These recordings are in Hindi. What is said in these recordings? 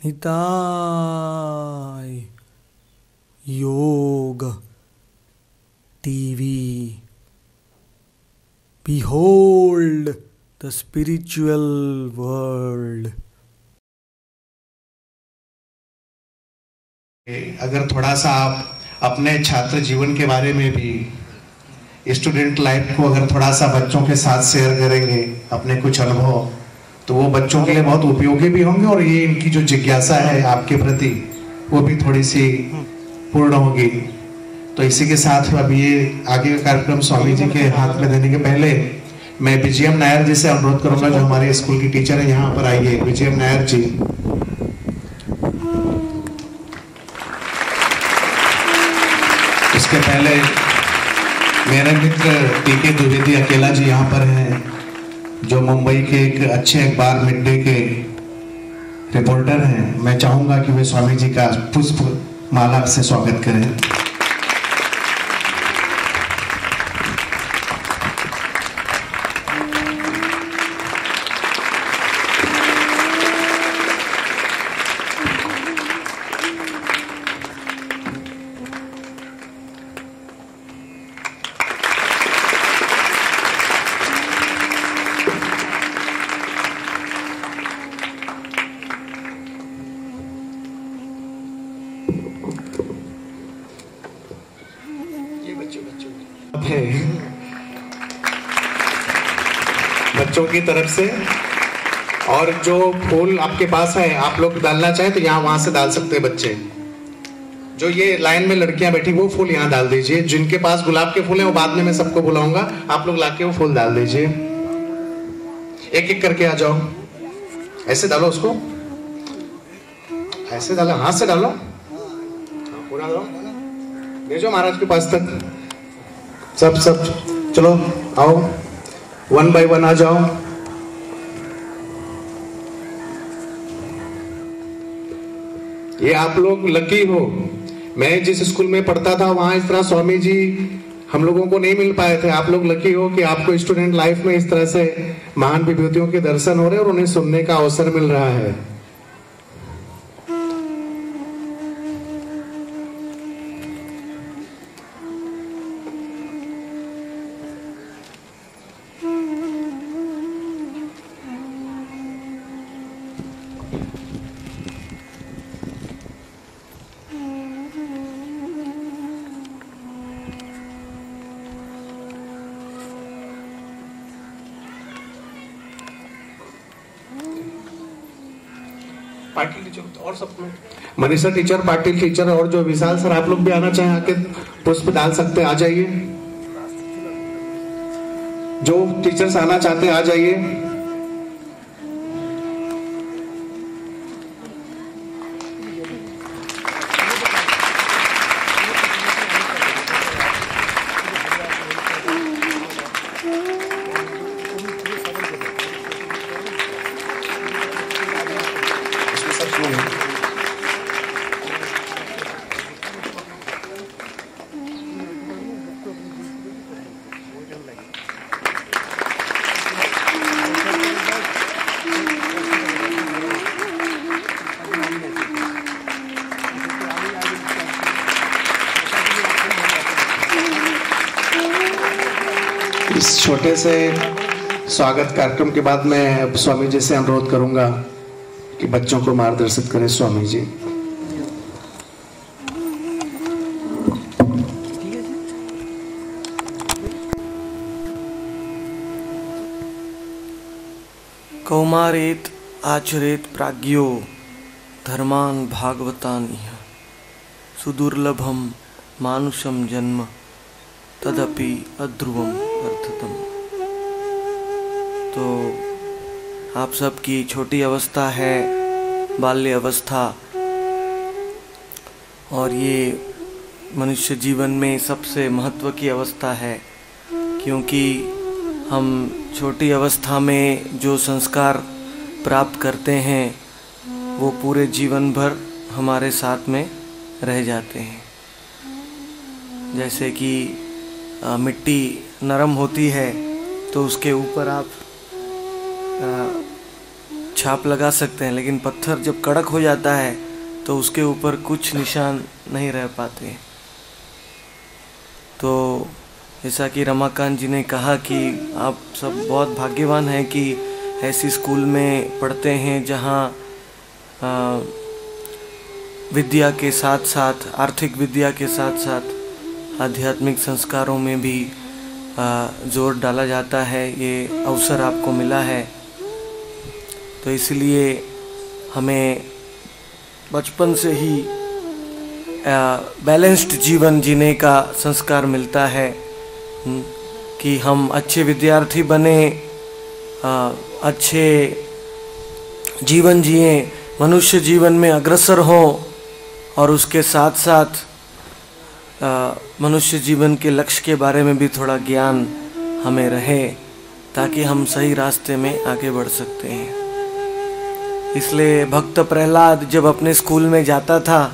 निताय योग TV. Behold the spiritual world. अगर थोड़ा सा आप अपने छात्र जीवन के बारे में भी, स्टूडेंट लाइफ को अगर थोड़ा सा बच्चों के साथ शेयर करेंगे अपने कुछ अनुभव, तो वो बच्चों के लिए बहुत उपयोगी भी होंगे और ये इनकी जो जिज्ञासा है आपके प्रति वो भी थोड़ी सी पूर्ण होगी। तो इसी के साथ अब ये आगे का कार्यक्रम स्वामी जी के हाथ में देने के पहले मैं विजयम नायर जी से अनुरोध करूंगा, जो हमारे स्कूल की टीचर है, यहाँ पर आइए विजयम नायर जी। इसके पहले मेरे मित्र टीके द्विवेदी अकेला जी यहाँ पर हैं, जो मुंबई के एक अच्छे अखबार मिड डे के रिपोर्टर हैं। मैं चाहूंगा कि वे स्वामी जी का पुष्प माला से स्वागत करें। बच्चों की तरफ से, और जो फूल आपके पास है आप लोग डालना चाहें तो यहाँ वहां से डाल सकते हैं बच्चे। जो ये लाइन में लड़कियां बैठी वो फूल यहाँ डाल दीजिए। जिनके पास गुलाब के फूल हैं वो बाद में मैं सबको बुलाऊंगा, आप लोग लाके वो फूल डाल दीजिए। एक एक करके आ जाओ। ऐसे डालो उसको, ऐसे डालो, हाथ से डालो, पूरा डालो, भेजो महाराज के पास तक। सब चलो आओ, वन बाय वन आ जाओ। ये आप लोग लकी हो। मैं जिस स्कूल में पढ़ता था वहां इस तरह स्वामी जी हम लोगों को नहीं मिल पाए थे। आप लोग लकी हो कि आपको स्टूडेंट लाइफ में इस तरह से महान विभूतियों के दर्शन हो रहे हैं और उन्हें सुनने का अवसर मिल रहा है। पाटिल टीचर और सब मनीषा टीचर, पाटिल टीचर और जो विशाल सर, आप लोग भी आना चाहें आके पुष्प डाल सकते हैं, आ जाइए। जो टीचर्स आना चाहते हैं आ जाइए। इस छोटे से स्वागत कार्यक्रम के बाद मैं स्वामी जी से अनुरोध करूंगा कि बच्चों को मार्गदर्शित करें स्वामी जी। कौमारेत आचरेत प्राज्ञो धर्मान् भागवतान् इह सुदुर्लभम मानुषम जन्म तदपि अध्रुवम अर्थतम। तो आप सबकी छोटी अवस्था है बाल्य अवस्था, और ये मनुष्य जीवन में सबसे महत्व की अवस्था है, क्योंकि हम छोटी अवस्था में जो संस्कार प्राप्त करते हैं वो पूरे जीवन भर हमारे साथ में रह जाते हैं। जैसे कि मिट्टी नरम होती है तो उसके ऊपर आप छाप लगा सकते हैं, लेकिन पत्थर जब कड़क हो जाता है तो उसके ऊपर कुछ निशान नहीं रह पाते। तो जैसा कि रमाकांत जी ने कहा कि आप सब बहुत भाग्यवान हैं कि ऐसी स्कूल में पढ़ते हैं जहाँ विद्या के साथ साथ, आर्थिक विद्या के साथ साथ आध्यात्मिक संस्कारों में भी जोर डाला जाता है। ये अवसर आपको मिला है, तो इसलिए हमें बचपन से ही बैलेंस्ड जीवन जीने का संस्कार मिलता है कि हम अच्छे विद्यार्थी बने, अच्छे जीवन जिए, मनुष्य जीवन में अग्रसर हों और उसके साथ साथ मनुष्य जीवन के लक्ष्य के बारे में भी थोड़ा ज्ञान हमें रहे, ताकि हम सही रास्ते में आगे बढ़ सकते हैं। इसलिए भक्त प्रहलाद जब अपने स्कूल में जाता था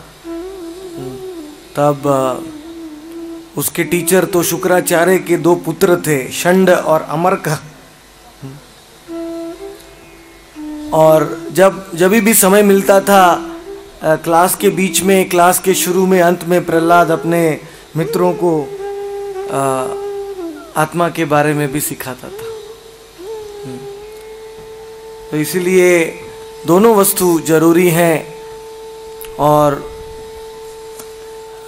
तब उसके टीचर तो शुक्राचार्य के 2 पुत्र थे, षंड और अमरक। और जब भी समय मिलता था क्लास के बीच में, क्लास के शुरू में, अंत में, प्रहलाद अपने मित्रों को आत्मा के बारे में भी सिखाता था। तो इसीलिए दोनों वस्तु जरूरी हैं। और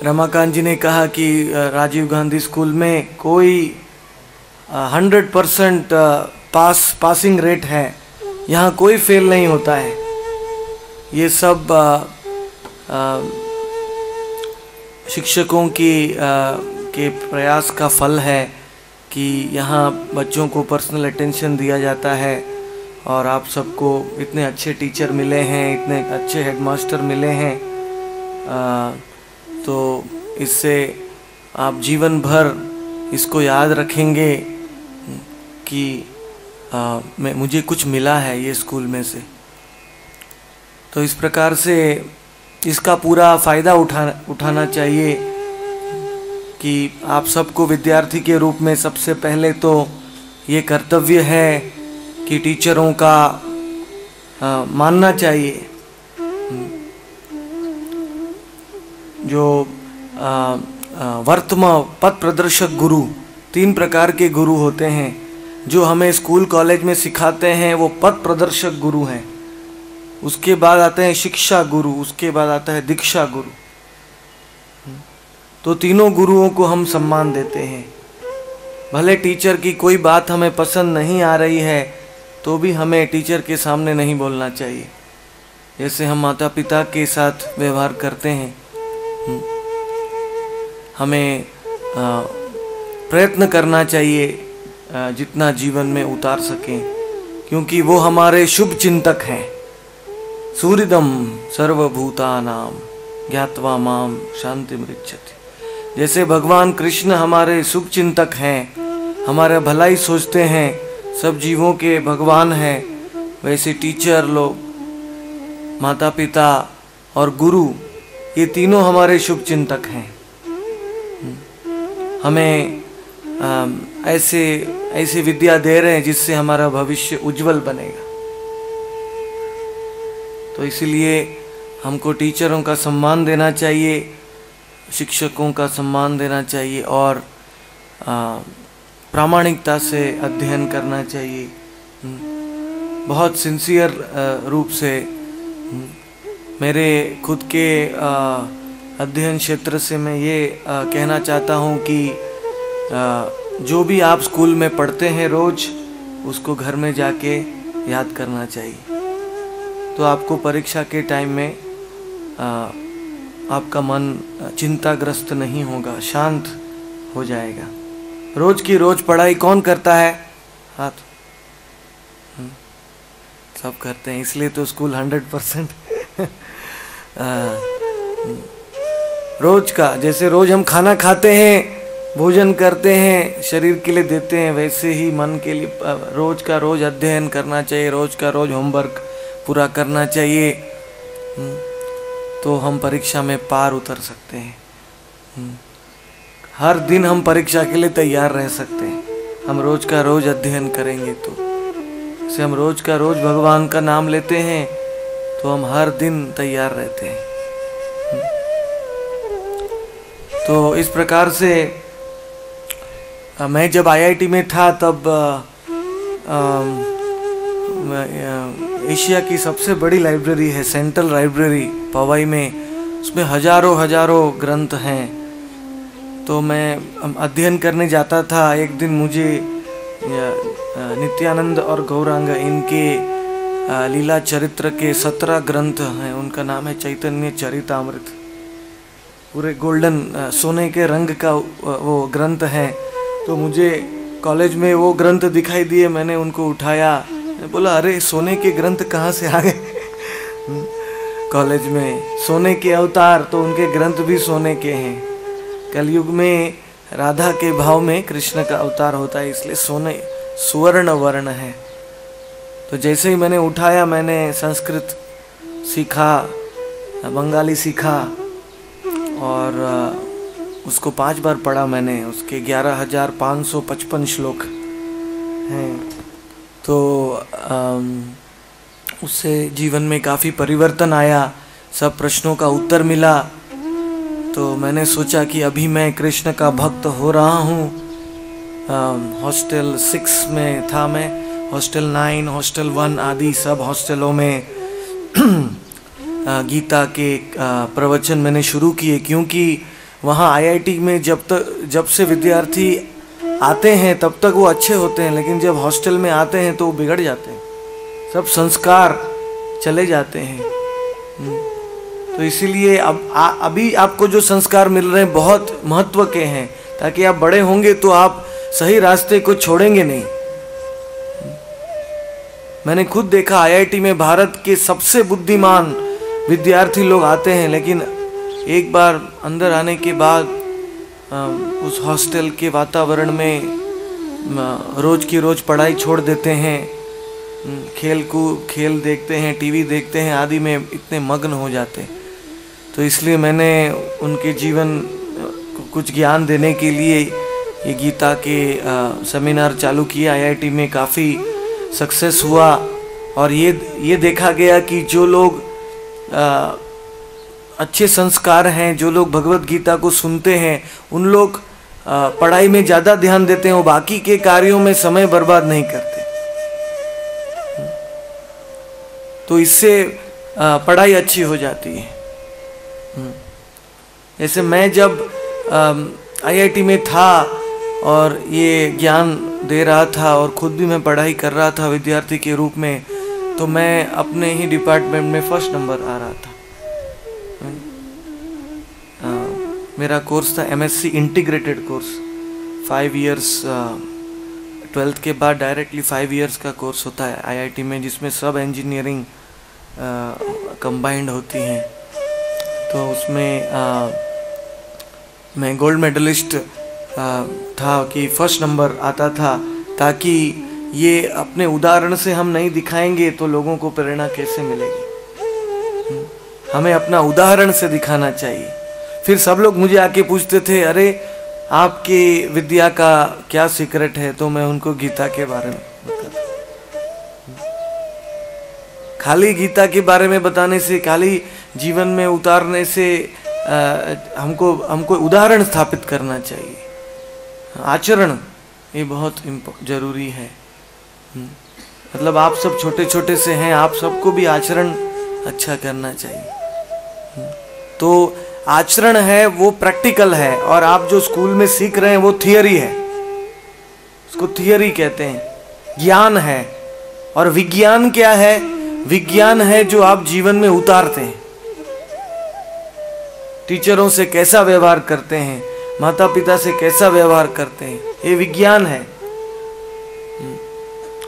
रमाकांत जी ने कहा कि राजीव गांधी स्कूल में कोई 100% पासिंग रेट है, यहाँ कोई फेल नहीं होता है। ये सब शिक्षकों के प्रयास का फल है कि यहाँ बच्चों को पर्सनल अटेंशन दिया जाता है और आप सबको इतने अच्छे टीचर मिले हैं, इतने अच्छे हेडमास्टर मिले हैं। तो इससे आप जीवन भर इसको याद रखेंगे कि मुझे कुछ मिला है ये स्कूल में से। तो इस प्रकार से इसका पूरा फ़ायदा उठाना चाहिए कि आप सबको विद्यार्थी के रूप में सबसे पहले तो ये कर्तव्य है कि टीचरों का मानना चाहिए। जो वर्तमान पथ प्रदर्शक गुरु, 3 प्रकार के गुरु होते हैं जो हमें स्कूल कॉलेज में सिखाते हैं, वो पथ प्रदर्शक गुरु हैं। उसके बाद आते हैं शिक्षा गुरु, उसके बाद आता है दीक्षा गुरु। तो तीनों गुरुओं को हम सम्मान देते हैं। भले टीचर की कोई बात हमें पसंद नहीं आ रही है तो भी हमें टीचर के सामने नहीं बोलना चाहिए, जैसे हम माता पिता के साथ व्यवहार करते हैं। हमें प्रयत्न करना चाहिए जितना जीवन में उतार सकें, क्योंकि वो हमारे शुभ चिंतक हैं। सूर्यदम सर्वभूतानां ज्ञात्वा माम शांतिमृच्छति। जैसे भगवान कृष्ण हमारे शुभ चिंतक हैं, हमारा भलाई सोचते हैं, सब जीवों के भगवान हैं, वैसे टीचर लोग, माता पिता और गुरु, ये तीनों हमारे शुभ चिंतक हैं। हमें ऐसे विद्या दे रहे हैं जिससे हमारा भविष्य उज्जवल बनेगा। तो इसलिए हमको टीचरों का सम्मान देना चाहिए, शिक्षकों का सम्मान देना चाहिए और प्रामाणिकता से अध्ययन करना चाहिए। बहुत सिंसियर रूप से मेरे खुद के अध्ययन क्षेत्र से मैं ये कहना चाहता हूँ कि जो भी आप स्कूल में पढ़ते हैं रोज़, उसको घर में जाके याद करना चाहिए। तो आपको परीक्षा के टाइम में आपका मन चिंताग्रस्त नहीं होगा, शांत हो जाएगा। रोज की रोज पढ़ाई कौन करता है? हाथ सब करते हैं, इसलिए तो स्कूल 100% रोज का, जैसे रोज हम खाना खाते हैं, भोजन करते हैं, शरीर के लिए देते हैं, वैसे ही मन के लिए रोज का रोज अध्ययन करना चाहिए, रोज का रोज होमवर्क पूरा करना चाहिए। तो हम परीक्षा में पार उतर सकते हैं। हर दिन हम परीक्षा के लिए तैयार रह सकते हैं, हम रोज का रोज अध्ययन करेंगे तो। जैसे हम रोज का रोज भगवान का नाम लेते हैं तो हम हर दिन तैयार रहते हैं। तो इस प्रकार से मैं जब आईआईटी में था तब एशिया की सबसे बड़ी लाइब्रेरी है सेंट्रल लाइब्रेरी पवई में, उसमें हजारों ग्रंथ हैं। तो मैं अध्ययन करने जाता था। एक दिन मुझे नित्यानंद और गौरांग इनके लीला चरित्र के 17 ग्रंथ हैं, उनका नाम है चैतन्य चरितामृत, पूरे गोल्डन सोने के रंग का वो ग्रंथ है। तो मुझे कॉलेज में वो ग्रंथ दिखाई दिए, मैंने उनको उठाया, बोला अरे सोने के ग्रंथ कहाँ से आ गए। कॉलेज में सोने के अवतार, तो उनके ग्रंथ भी सोने के हैं। कलयुग में राधा के भाव में कृष्ण का अवतार होता है, इसलिए सोने सुवर्ण वर्ण है। तो जैसे ही मैंने उठाया, मैंने संस्कृत सीखा, बंगाली सीखा और उसको 5 बार पढ़ा मैंने। उसके 11,555 श्लोक हैं। तो उससे जीवन में काफ़ी परिवर्तन आया, सब प्रश्नों का उत्तर मिला। तो मैंने सोचा कि अभी मैं कृष्ण का भक्त हो रहा हूँ। हॉस्टल 6 में था मैं, हॉस्टल 9, हॉस्टल 1 आदि सब हॉस्टलों में गीता के प्रवचन मैंने शुरू किए, क्योंकि वहाँ आईआईटी में जब से विद्यार्थी आते हैं तब तक वो अच्छे होते हैं, लेकिन जब हॉस्टल में आते हैं तो वो बिगड़ जाते हैं, सब संस्कार चले जाते हैं। तो इसीलिए अभी आपको जो संस्कार मिल रहे हैं बहुत महत्व के हैं, ताकि आप बड़े होंगे तो आप सही रास्ते को छोड़ेंगे नहीं। मैंने खुद देखा आईआईटी में भारत के सबसे बुद्धिमान विद्यार्थी लोग आते हैं, लेकिन एक बार अंदर आने के बाद उस हॉस्टल के वातावरण में रोज की रोज पढ़ाई छोड़ देते हैं, खेल देखते हैं, टीवी देखते हैं आदि में इतने मग्न हो जाते हैं। तो इसलिए मैंने उनके जीवन को कुछ ज्ञान देने के लिए ये गीता के सेमिनार चालू किया। आईआईटी में काफ़ी सक्सेस हुआ और ये देखा गया कि जो लोग अच्छे संस्कार हैं, जो लोग भगवत गीता को सुनते हैं, उन लोग पढ़ाई में ज़्यादा ध्यान देते हैं, वो बाकी के कार्यों में समय बर्बाद नहीं करते। तो इससे पढ़ाई अच्छी हो जाती है। जैसे मैं जब आईआईटी में था और ये ज्ञान दे रहा था और खुद भी मैं पढ़ाई कर रहा था विद्यार्थी के रूप में, तो मैं अपने ही डिपार्टमेंट में फर्स्ट नंबर आ रहा था। मेरा कोर्स था MSc integrated course, 5 years, 12th के बाद डायरेक्टली 5 इयर्स का कोर्स होता है आईआईटी में, जिसमें सब इंजीनियरिंग कंबाइंड होती हैं। तो उसमें मैं गोल्ड मेडलिस्ट था कि फर्स्ट नंबर आता था, ताकि ये अपने उदाहरण से हम नहीं दिखाएंगे तो लोगों को प्रेरणा कैसे मिलेगी। हमें अपना उदाहरण से दिखाना चाहिए। फिर सब लोग मुझे आके पूछते थे, अरे आपकी विद्या का क्या सीक्रेट है? तो मैं उनको गीता के बारे में बताता। खाली गीता के बारे में बताने से, खाली जीवन में उतारने से हमको उदाहरण स्थापित करना चाहिए। आचरण ये बहुत जरूरी है। मतलब आप सब छोटे छोटे से हैं, आप सबको भी आचरण अच्छा करना चाहिए। तो आचरण है वो प्रैक्टिकल है, और आप जो स्कूल में सीख रहे हैं वो थियरी है, उसको थियरी कहते हैं। ज्ञान है, और विज्ञान क्या है? विज्ञान है जो आप जीवन में उतारते हैं। टीचरों से कैसा व्यवहार करते हैं, माता पिता से कैसा व्यवहार करते हैं, ये विज्ञान है।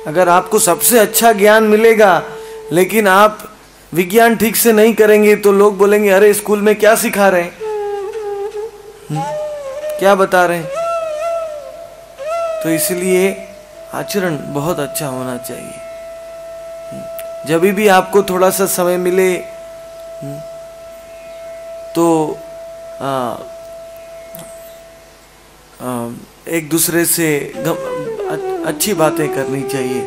अगर आपको सबसे अच्छा ज्ञान मिलेगा लेकिन आप विज्ञान ठीक से नहीं करेंगे तो लोग बोलेंगे, अरे स्कूल में क्या सिखा रहे हैं, क्या बता रहे हैं। तो इसलिए आचरण बहुत अच्छा होना चाहिए। जब भी आपको थोड़ा सा समय मिले तो एक दूसरे से अच्छी बातें करनी चाहिए।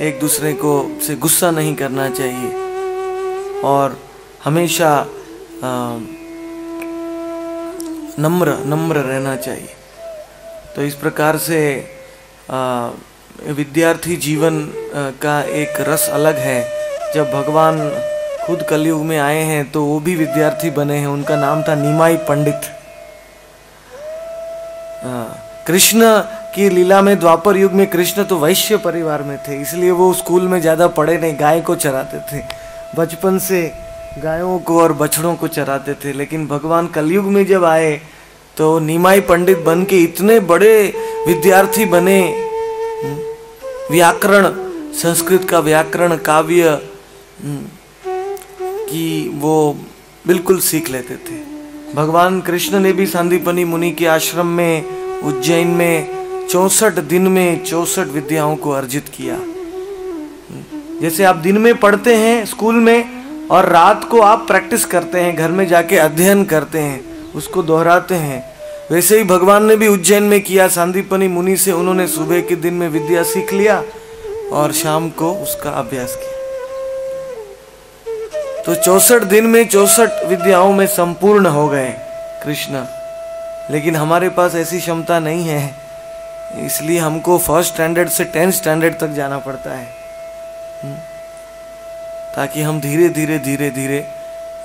एक दूसरे को से गुस्सा नहीं करना चाहिए और हमेशा नम्र रहना चाहिए। तो इस प्रकार से विद्यार्थी जीवन का एक रस अलग है। जब भगवान खुद कलयुग में आए हैं तो वो भी विद्यार्थी बने हैं, उनका नाम था निमाई पंडित। कृष्ण की लीला में द्वापर युग में कृष्ण तो वैश्य परिवार में थे, इसलिए वो स्कूल में ज़्यादा पढ़े नहीं, गाय को चराते थे, बचपन से गायों को और बछड़ों को चराते थे। लेकिन भगवान कलयुग में जब आए तो निमाई पंडित बन के इतने बड़े विद्यार्थी बने, व्याकरण, संस्कृत का व्याकरण, काव्य कि वो बिल्कुल सीख लेते थे। भगवान कृष्ण ने भी सांदीपनि मुनि के आश्रम में उज्जैन में 64 दिन में 64 विद्याओं को अर्जित किया। जैसे आप दिन में पढ़ते हैं स्कूल में और रात को आप प्रैक्टिस करते हैं, घर में जाके अध्ययन करते हैं, उसको दोहराते हैं, वैसे ही भगवान ने भी उज्जैन में किया। सांदीपनि मुनि से उन्होंने सुबह के दिन में विद्या सीख लिया और शाम को उसका अभ्यास किया। तो 64 दिन में 64 विद्याओं में संपूर्ण हो गए कृष्ण। लेकिन हमारे पास ऐसी क्षमता नहीं है, इसलिए हमको फर्स्ट स्टैंडर्ड से 10th स्टैंडर्ड तक जाना पड़ता है, ताकि हम धीरे धीरे धीरे धीरे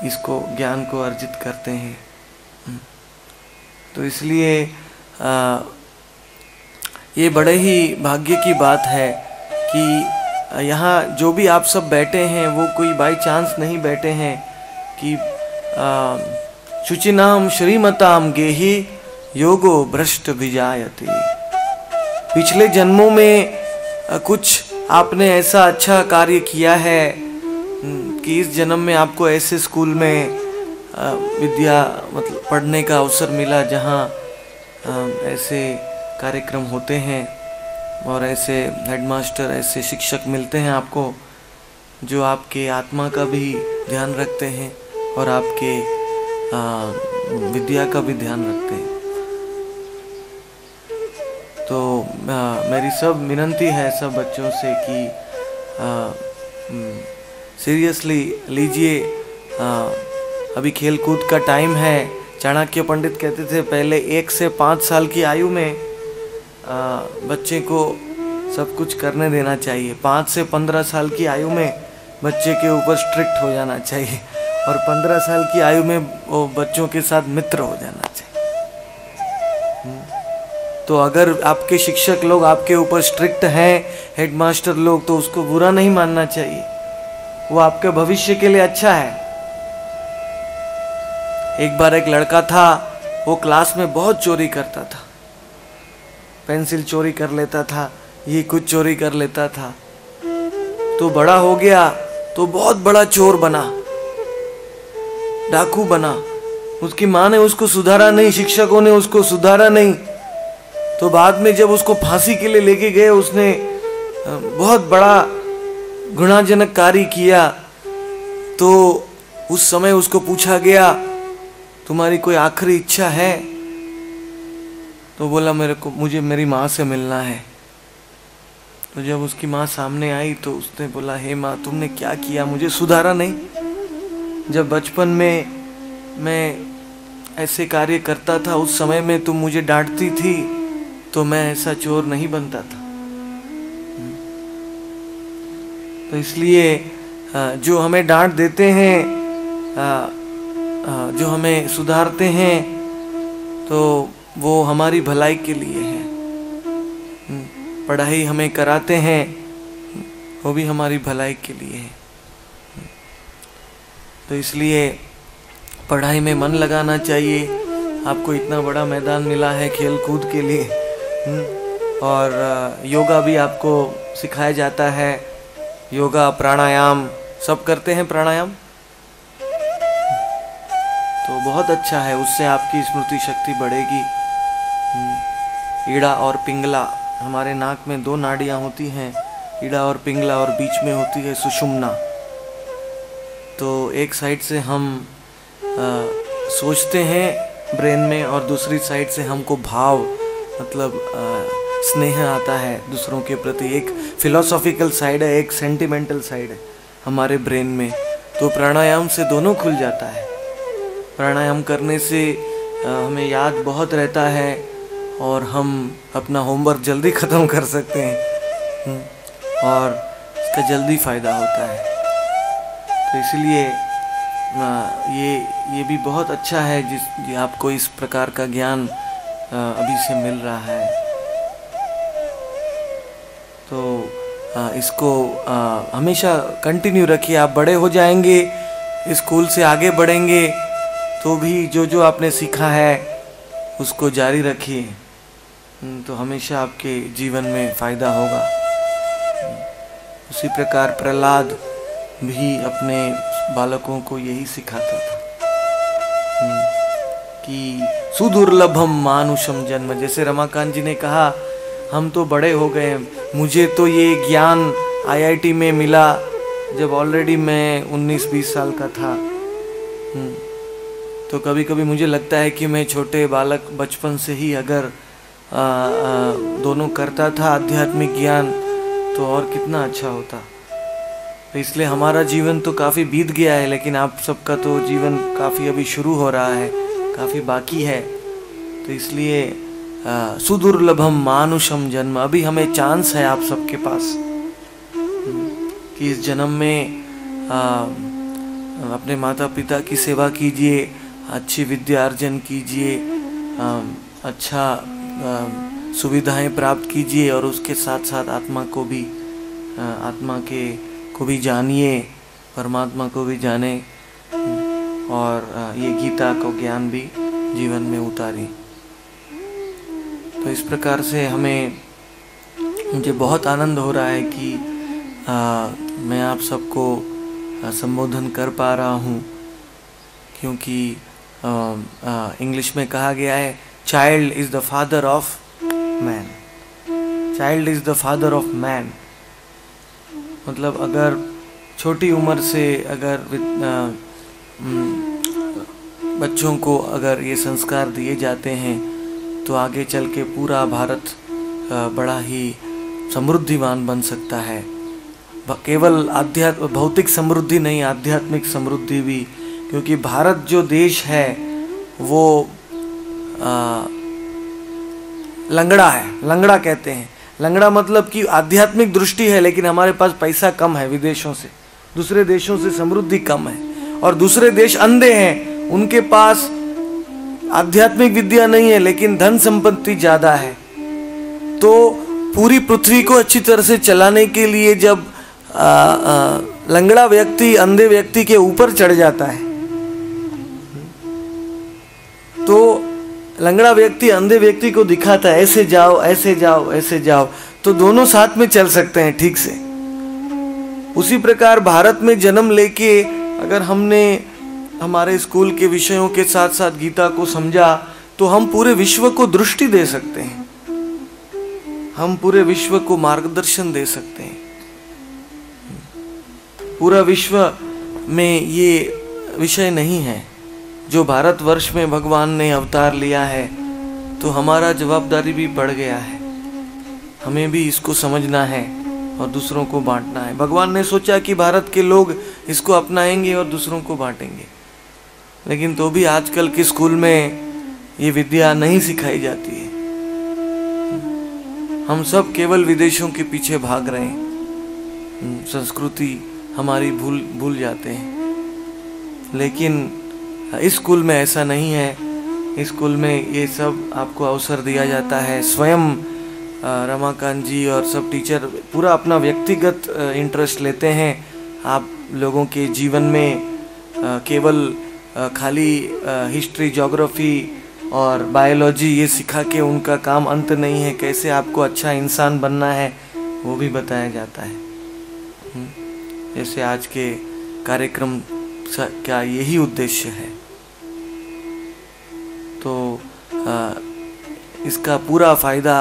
इसको ज्ञान को अर्जित करते हैं। तो इसलिए ये बड़े ही भाग्य की बात है कि यहाँ जो भी आप सब बैठे हैं वो कोई बाई चांस नहीं बैठे हैं कि शुचिनाम श्रीमताम गेहि योगो भ्रष्ट विजायते। पिछले जन्मों में कुछ आपने ऐसा अच्छा कार्य किया है कि इस जन्म में आपको ऐसे स्कूल में विद्या मतलब पढ़ने का अवसर मिला जहाँ ऐसे कार्यक्रम होते हैं और ऐसे हेडमास्टर, ऐसे शिक्षक मिलते हैं आपको जो आपके आत्मा का भी ध्यान रखते हैं और आपके विद्या का भी ध्यान रखते हैं। तो मेरी सब विनंती है सब बच्चों से कि सीरियसली लीजिए, अभी खेल कूद का टाइम है। चाणक्य पंडित कहते थे पहले 1 से 5 साल की आयु में बच्चे को सब कुछ करने देना चाहिए। 5 से 15 साल की आयु में बच्चे के ऊपर स्ट्रिक्ट हो जाना चाहिए और 15 साल की आयु में वो बच्चों के साथ मित्र हो जाना चाहिए। तो अगर आपके शिक्षक लोग आपके ऊपर स्ट्रिक्ट हैं, हेडमास्टर लोग, तो उसको बुरा नहीं मानना चाहिए, वो आपके भविष्य के लिए अच्छा है। एक बार एक लड़का था, वो क्लास में बहुत चोरी करता था, पेंसिल चोरी कर लेता था, ये कुछ चोरी कर लेता था। तो बड़ा हो गया तो बहुत बड़ा चोर बना, डाकू बना। उसकी माँ ने उसको सुधारा नहीं, शिक्षकों ने उसको सुधारा नहीं। तो बाद में जब उसको फांसी के लिए लेके गए, उसने बहुत बड़ा गुनाहजनक कार्य किया। तो उस समय उसको पूछा गया तुम्हारी कोई आखिरी इच्छा है? तो बोला मुझे मेरी माँ से मिलना है। तो जब उसकी माँ सामने आई तो उसने बोला, हे माँ, तुमने क्या किया, मुझे सुधारा नहीं। जब बचपन में मैं ऐसे कार्य करता था उस समय में तुम मुझे डांटती थी, तो मैं ऐसा चोर नहीं बनता था। तो इसलिए जो हमें डांट देते हैं, जो हमें सुधारते हैं, तो वो हमारी भलाई के लिए है। पढ़ाई हमें कराते हैं, वो भी हमारी भलाई के लिए है। तो इसलिए पढ़ाई में मन लगाना चाहिए। आपको इतना बड़ा मैदान मिला है खेल कूद के लिए, और योगा भी आपको सिखाया जाता है। योगा, प्राणायाम सब करते हैं। प्राणायाम तो बहुत अच्छा है, उससे आपकी स्मृति शक्ति बढ़ेगी। ईड़ा और पिंगला, हमारे नाक में 2 नाड़ियाँ होती हैं, ईड़ा और पिंगला, और बीच में होती है सुषुम्ना। तो एक साइड से हम सोचते हैं ब्रेन में, और दूसरी साइड से हमको भाव मतलब स्नेह आता है दूसरों के प्रति। एक फिलोसॉफिकल साइड है, एक सेंटिमेंटल साइड है हमारे ब्रेन में। तो प्राणायाम से दोनों खुल जाता है। प्राणायाम करने से हमें याद बहुत रहता है और हम अपना होमवर्क जल्दी ख़त्म कर सकते हैं और इसका जल्दी फ़ायदा होता है। तो इसलिए ये भी बहुत अच्छा है जिस आपको इस प्रकार का ज्ञान अभी से मिल रहा है। तो इसको हमेशा कंटिन्यू रखिए। आप बड़े हो जाएंगे, स्कूल से आगे बढ़ेंगे तो भी जो आपने सीखा है उसको जारी रखिए, तो हमेशा आपके जीवन में फ़ायदा होगा। उसी प्रकार प्रहलाद भी अपने बालकों को यही सिखाता था कि सुदुर्लभम मानुषम जन्म। जैसे रमाकांत जी ने कहा, हम तो बड़े हो गए, मुझे तो ये ज्ञान IIT में मिला जब ऑलरेडी मैं 19-20 साल का था। तो कभी कभी मुझे लगता है कि मैं छोटे बालक बचपन से ही अगर दोनों करता था आध्यात्मिक ज्ञान तो और कितना अच्छा होता। तो इसलिए हमारा जीवन तो काफ़ी बीत गया है, लेकिन आप सबका तो जीवन काफ़ी अभी शुरू हो रहा है, काफ़ी बाकी है। तो इसलिए सुदुर्लभम मानुषम जन्म, अभी हमें चांस है आप सबके पास कि इस जन्म में अपने माता पिता की सेवा कीजिए, अच्छी विद्या अर्जन कीजिए, अच्छा सुविधाएं प्राप्त कीजिए और उसके साथ साथ आत्मा को भी जानिए, परमात्मा को भी जाने और ये गीता को ज्ञान भी जीवन में उतारिए। तो इस प्रकार से मुझे बहुत आनंद हो रहा है कि मैं आप सबको संबोधन कर पा रहा हूँ, क्योंकि इंग्लिश में कहा गया है child is the father of man. Child is the father of man, मतलब अगर छोटी उम्र से अगर बच्चों को अगर ये संस्कार दिए जाते हैं तो आगे चल के पूरा भारत बड़ा ही समृद्धिवान बन सकता है। केवल भौतिक समृद्धि नहीं, आध्यात्मिक समृद्धि भी, क्योंकि भारत जो देश है वो लंगड़ा है। लंगड़ा कहते हैं, लंगड़ा मतलब कि आध्यात्मिक दृष्टि है लेकिन हमारे पास पैसा कम है, विदेशों से, दूसरे देशों से समृद्धि कम है। और दूसरे देश अंधे हैं, उनके पास आध्यात्मिक विद्या नहीं है लेकिन धन संपत्ति ज़्यादा है। तो पूरी पृथ्वी को अच्छी तरह से चलाने के लिए जब लंगड़ा व्यक्ति अंधे व्यक्ति के ऊपर चढ़ जाता है तो लंगड़ा व्यक्ति अंधे व्यक्ति को दिखाता है ऐसे जाओ ऐसे जाओ ऐसे जाओ, तो दोनों साथ में चल सकते हैं ठीक से। उसी प्रकार भारत में जन्म लेके अगर हमने हमारे स्कूल के विषयों के साथ साथ गीता को समझा तो हम पूरे विश्व को दृष्टि दे सकते हैं, हम पूरे विश्व को मार्गदर्शन दे सकते हैं। पूरा विश्व में ये विषय नहीं है। जो भारतवर्ष में भगवान ने अवतार लिया है तो हमारा जवाबदारी भी बढ़ गया है, हमें भी इसको समझना है और दूसरों को बांटना है। भगवान ने सोचा कि भारत के लोग इसको अपनाएंगे और दूसरों को बांटेंगे, लेकिन तो भी आजकल के स्कूल में ये विद्या नहीं सिखाई जाती है। हम सब केवल विदेशों के पीछे भाग रहे हैं, संस्कृति हमारी भूल जाते हैं। लेकिन इस स्कूल में ऐसा नहीं है। इस स्कूल में ये सब आपको अवसर दिया जाता है। स्वयं रमाकांत जी और सब टीचर पूरा अपना व्यक्तिगत इंटरेस्ट लेते हैं आप लोगों के जीवन में। केवल खाली हिस्ट्री, ज्योग्राफी और बायोलॉजी ये सिखा के उनका काम अंत नहीं है। कैसे आपको अच्छा इंसान बनना है वो भी बताया जाता है। जैसे आज के कार्यक्रम का यही उद्देश्य है। तो इसका पूरा फ़ायदा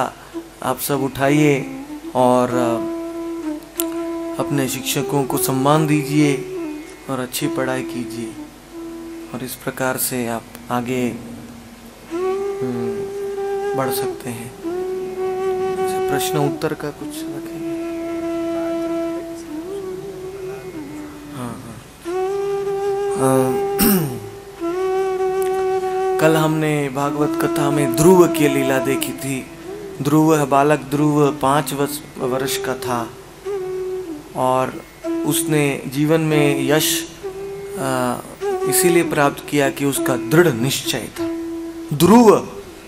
आप सब उठाइए और अपने शिक्षकों को सम्मान दीजिए और अच्छी पढ़ाई कीजिए, और इस प्रकार से आप आगे बढ़ सकते हैं। प्रश्न उत्तर का कुछ रखेंगे? हाँ। कल हमने भागवत कथा में ध्रुव की लीला देखी थी। ध्रुव, बालक ध्रुव 5 वर्ष का था और उसने जीवन में यश इसीलिए प्राप्त किया कि उसका दृढ़ निश्चय था।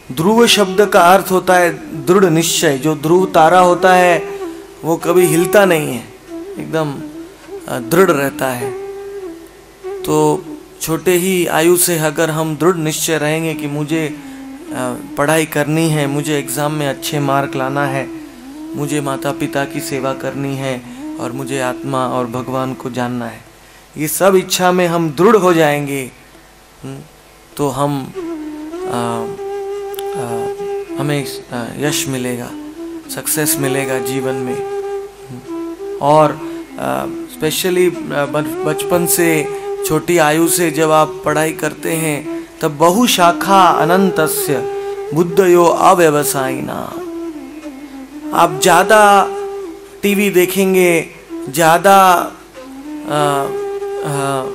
ध्रुव शब्द का अर्थ होता है दृढ़ निश्चय। जो ध्रुव तारा होता है वो कभी हिलता नहीं है, एकदम दृढ़ रहता है। तो छोटे ही आयु से अगर हम दृढ़ निश्चय रहेंगे कि मुझे पढ़ाई करनी है, मुझे एग्ज़ाम में अच्छे मार्क लाना है, मुझे माता पिता की सेवा करनी है और मुझे आत्मा और भगवान को जानना है, ये सब इच्छा में हम दृढ़ हो जाएंगे तो हमें यश मिलेगा, सक्सेस मिलेगा जीवन में। और स्पेशली बचपन से, छोटी आयु से जब आप पढ़ाई करते हैं तब बहुशाखा अनंतस्य बुद्धयो अव्यवसायिना। आप ज़्यादा टीवी देखेंगे, ज़्यादा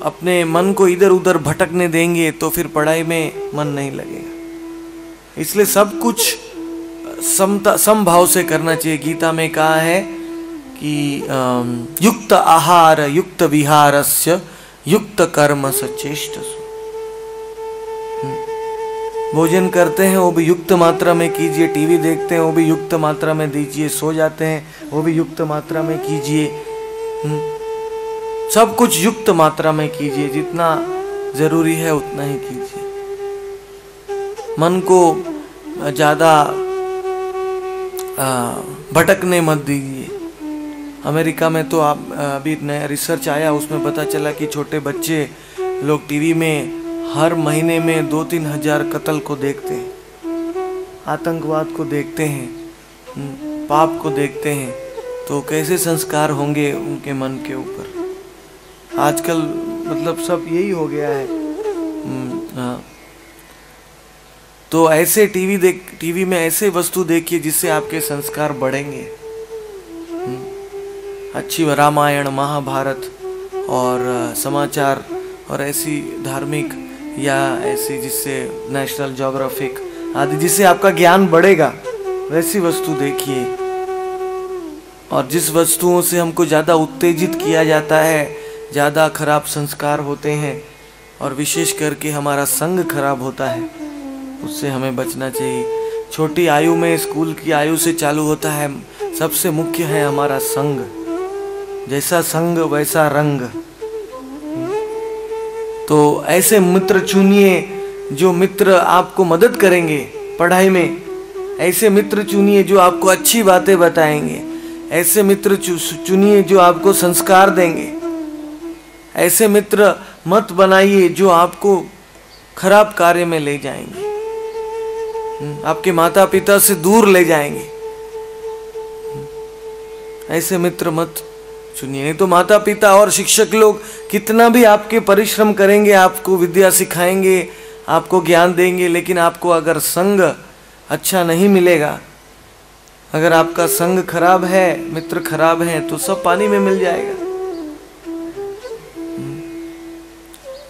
अपने मन को इधर उधर भटकने देंगे तो फिर पढ़ाई में मन नहीं लगेगा। इसलिए सब कुछ समभाव से करना चाहिए। गीता में कहा है कि युक्त आहार युक्त विहारस्य युक्त कर्म सचेष्टसु। भोजन करते हैं वो भी युक्त मात्रा में कीजिए, टीवी देखते हैं वो भी युक्त मात्रा में दीजिए, सो जाते हैं वो भी युक्त मात्रा में कीजिए, सब कुछ युक्त मात्रा में कीजिए, जितना जरूरी है उतना ही कीजिए। मन को ज़्यादा भटकने मत दीजिए। अमेरिका में तो आप अभी नया रिसर्च आया, उसमें पता चला कि छोटे बच्चे लोग टीवी में हर महीने में 2-3 हजार कत्ल को देखते हैं, आतंकवाद को देखते हैं, पाप को देखते हैं। तो कैसे संस्कार होंगे उनके मन के ऊपर? आजकल मतलब सब यही हो गया है। तो ऐसे टीवी में ऐसे वस्तु देखिए जिससे आपके संस्कार बढ़ेंगे। अच्छी रामायण, महाभारत और समाचार और ऐसी धार्मिक या ऐसी जिससे नेशनल ज्योग्राफिक आदि जिससे आपका ज्ञान बढ़ेगा, वैसी वस्तु देखिए। और जिस वस्तुओं से हमको ज़्यादा उत्तेजित किया जाता है, ज़्यादा खराब संस्कार होते हैं और विशेष करके हमारा संग खराब होता है, उससे हमें बचना चाहिए। छोटी आयु में, स्कूल की आयु से चालू होता है। सबसे मुख्य है हमारा संग। जैसा संग वैसा रंग। तो ऐसे मित्र चुनिए जो मित्र आपको मदद करेंगे पढ़ाई में। ऐसे मित्र चुनिए जो आपको अच्छी बातें बताएंगे। ऐसे मित्र चुनिए जो आपको संस्कार देंगे। ऐसे मित्र मत बनाइए जो आपको खराब कार्य में ले जाएंगे, आपके माता पिता से दूर ले जाएंगे। ऐसे मित्र मत चुनिए। नहीं तो माता पिता और शिक्षक लोग कितना भी आपके परिश्रम करेंगे, आपको विद्या सिखाएंगे, आपको ज्ञान देंगे, लेकिन आपको अगर संग अच्छा नहीं मिलेगा, अगर आपका संग खराब है, मित्र खराब है, तो सब पानी में मिल जाएगा।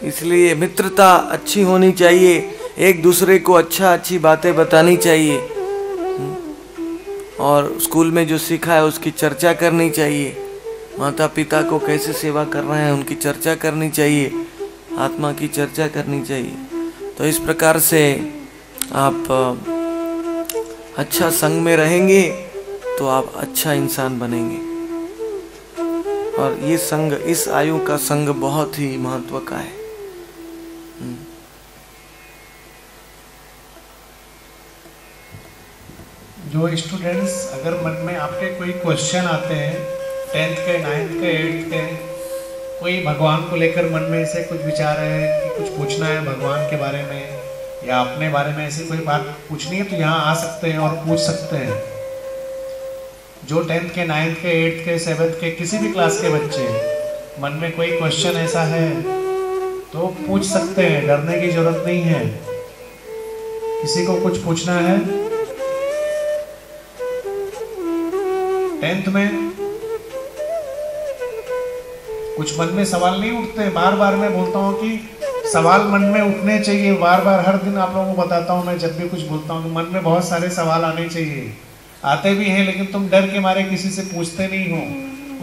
इसलिए मित्रता अच्छी होनी चाहिए, एक दूसरे को अच्छी बातें बतानी चाहिए और स्कूल में जो सीखा है उसकी चर्चा करनी चाहिए। माता पिता को कैसे सेवा करना है उनकी चर्चा करनी चाहिए, आत्मा की चर्चा करनी चाहिए। तो इस प्रकार से आप अच्छा संग में रहेंगे तो आप अच्छा इंसान बनेंगे। और ये संग, इस आयु का संग बहुत ही महत्व का है। जो स्टूडेंट्स अगर मन में आपके कोई क्वेश्चन आते हैं 10th के, 9th के, 8th के, कोई भगवान को लेकर मन में ऐसे कुछ विचार है कि कुछ पूछना है भगवान के बारे में या अपने बारे में, ऐसी कोई बात पूछनी है तो यहाँ आ सकते हैं और पूछ सकते हैं। जो 10th के, 9th के, 8th के, 7th के, किसी भी क्लास के बच्चे मन में कोई क्वेश्चन ऐसा है तो पूछ सकते हैं, डरने की जरूरत नहीं है। किसी को कुछ पूछना है? 10th में कुछ मन में सवाल नहीं उठते? बार बार मैं बोलता हूँ कि सवाल मन में उठने चाहिए, बार बार हर दिन आप लोगों को बताता हूँ मैं जब भी कुछ बोलता हूँ, मन में बहुत सारे सवाल आने चाहिए। आते भी हैं लेकिन तुम डर के मारे किसी से पूछते नहीं हो,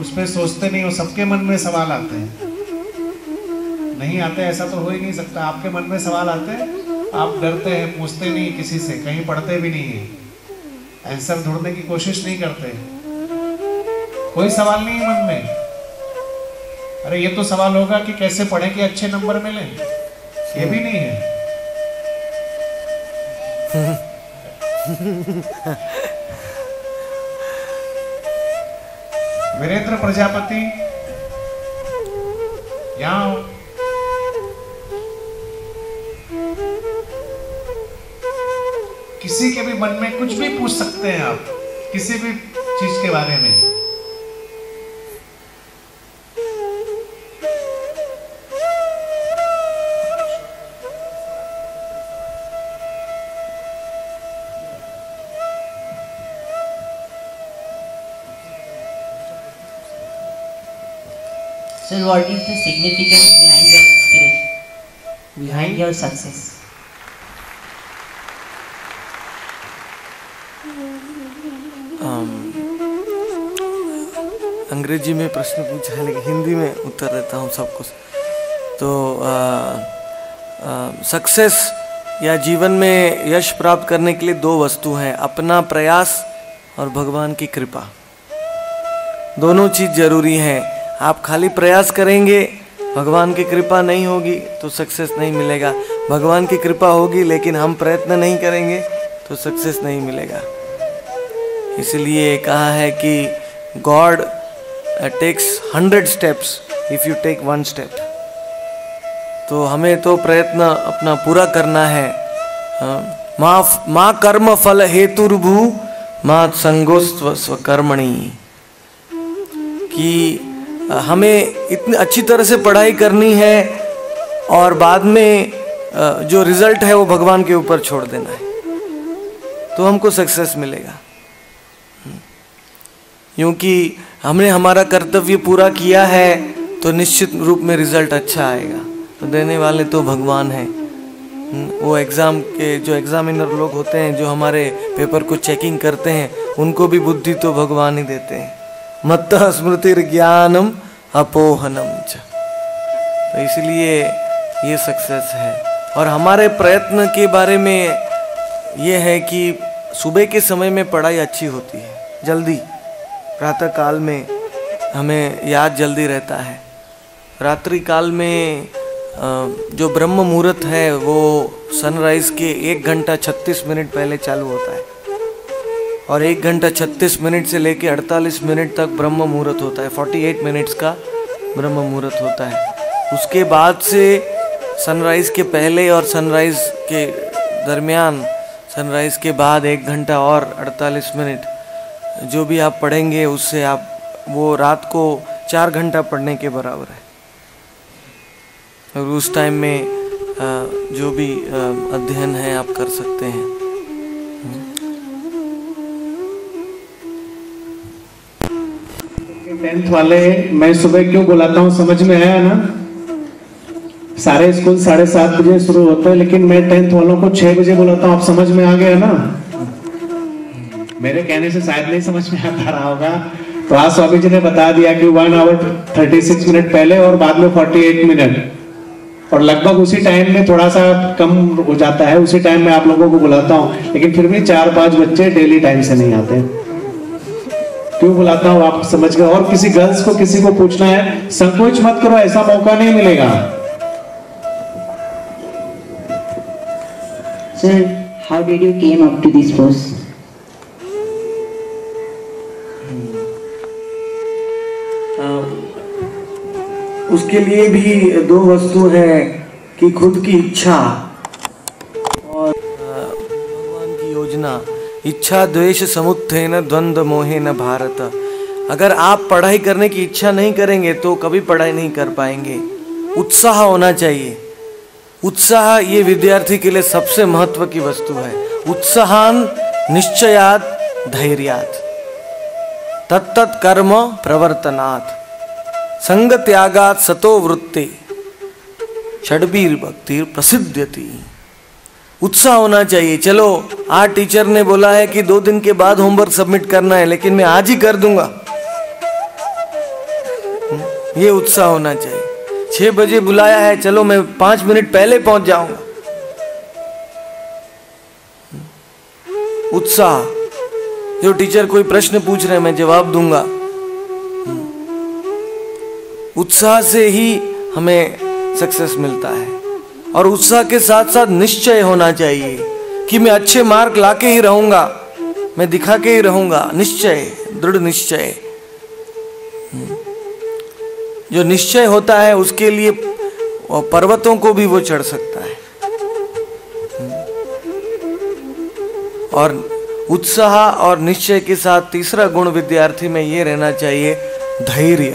उस पर सोचते नहीं हो। सबके मन में सवाल आते हैं, नहीं आते ऐसा तो हो ही नहीं सकता। आपके मन में सवाल आते हैं, आप डरते हैं, पूछते नहीं किसी से, कहीं पढ़ते भी नहीं है, आंसर ढूंढने की कोशिश नहीं करते, कोई सवाल नहीं है मन में। अरे ये तो सवाल होगा कि कैसे पढ़ें कि अच्छे नंबर मिले, ये भी नहीं है। वीरेंद्र प्रजापति यहाँ किसी के भी मन में कुछ भी पूछ सकते हैं आप, किसी भी चीज के बारे में। So what is the significance behind your inspiration, behind your success? अंग्रेजी में प्रश्न पूछा है लेकिन हिंदी में उत्तर देता हूँ सब कुछ। तो सक्सेस या जीवन में यश प्राप्त करने के लिए दो वस्तु हैं, अपना प्रयास और भगवान की कृपा। दोनों चीज़ जरूरी हैं। आप खाली प्रयास करेंगे, भगवान की कृपा नहीं होगी तो सक्सेस नहीं मिलेगा। भगवान की कृपा होगी लेकिन हम प्रयत्न नहीं करेंगे तो सक्सेस नहीं मिलेगा। इसलिए कहा है कि God takes 100 steps if you take 1 step। तो हमें तो प्रयत्न अपना पूरा करना है। माँ कर्म फल हेतुर्भु माँ संगोस्त्व स्वकर्मणि, कि हमें इतनी अच्छी तरह से पढ़ाई करनी है और बाद में जो रिजल्ट है वो भगवान के ऊपर छोड़ देना है, तो हमको सक्सेस मिलेगा। क्योंकि हमने हमारा कर्तव्य पूरा किया है तो निश्चित रूप में रिजल्ट अच्छा आएगा। तो देने वाले तो भगवान हैं। वो एग्ज़ाम के जो एग्जामिनर लोग होते हैं, जो हमारे पेपर को चेकिंग करते हैं, उनको भी बुद्धि तो भगवान ही देते हैं। मत्तः स्मृतिर्ज्ञानम अपोहनम च। तो इसलिए ये सक्सेस है। और हमारे प्रयत्न के बारे में ये है कि सुबह के समय में पढ़ाई अच्छी होती है, जल्दी प्रातः काल में हमें याद जल्दी रहता है। रात्रि काल में जो ब्रह्म मुहूर्त है वो सनराइज़ के 1 घंटा 36 मिनट पहले चालू होता है और 1 घंटा 36 मिनट से लेके 48 मिनट तक ब्रह्म मुहूर्त होता है। 48 मिनट्स का ब्रह्म मुहूर्त होता है। उसके बाद से सनराइज़ के पहले और सनराइज़ के दरमियान, सनराइज़ के बाद 1 घंटा और 48 मिनट जो भी आप पढ़ेंगे उससे आप वो रात को 4 घंटा पढ़ने के बराबर है। और उस टाइम में जो भी अध्ययन है आप कर सकते हैं। 10th वाले मैं सुबह क्यों बुलाता हूँ समझ में आया ना? सारे स्कूल 7:30 बजे शुरू होते हैं लेकिन मैं 10th वालों को 6 बजे बुलाता हूँ। आप समझ में आ गया ना? मेरे कहने से शायद नहीं समझ में आता रहा होगा। तो आज स्वामी जी ने बता दिया कि 1 hour 36 मिनट पहले और बाद में 48 मिनट, और लगभग उसी टाइम में थोड़ा सा कम हो जाता है, उसी टाइम में आप लोगों को बुलाता हूँ। लेकिन फिर भी 4-5 बच्चे डेली टाइम से नहीं आते। क्यों बुलाता हूँ आप समझ गए? और किसी गर्ल्स को किसी को पूछना है, संकोच मत करो, ऐसा मौका नहीं मिलेगा। Sir, how did you came up to this post? उसके लिए भी 2 वस्तु है कि खुद की इच्छा और भगवान की योजना। इच्छा द्वेष समुत्थेन द्वंद्व मोहेन भारत। अगर आप पढ़ाई करने की इच्छा नहीं करेंगे तो कभी पढ़ाई नहीं कर पाएंगे। उत्साह होना चाहिए। उत्साह ये विद्यार्थी के लिए सबसे महत्व की वस्तु है। उत्साहान निश्चयात धैर्यात। तत्तत् कर्म प्रवर्तनात् संग त्यागात् सतो वृत्ति षड्बीर भक्ति प्रसिद्ध्यति। उत्साह होना चाहिए। चलो आज टीचर ने बोला है कि 2 दिन के बाद होमवर्क सबमिट करना है, लेकिन मैं आज ही कर दूंगा, ये उत्साह होना चाहिए। 6 बजे बुलाया है, चलो मैं 5 मिनट पहले पहुंच जाऊंगा। उत्साह। जो टीचर कोई प्रश्न पूछ रहे हैं मैं जवाब दूंगा। उत्साह से ही हमें सक्सेस मिलता है। और उत्साह के साथ साथ निश्चय होना चाहिए कि मैं अच्छे मार्क लाके ही रहूंगा, मैं दिखा के ही रहूंगा। निश्चय, दृढ़ निश्चय। जो निश्चय होता है उसके लिए पर्वतों को भी वो चढ़ सकता है। और उत्साह और निश्चय के साथ तीसरा गुण विद्यार्थी में ये रहना चाहिए, धैर्य।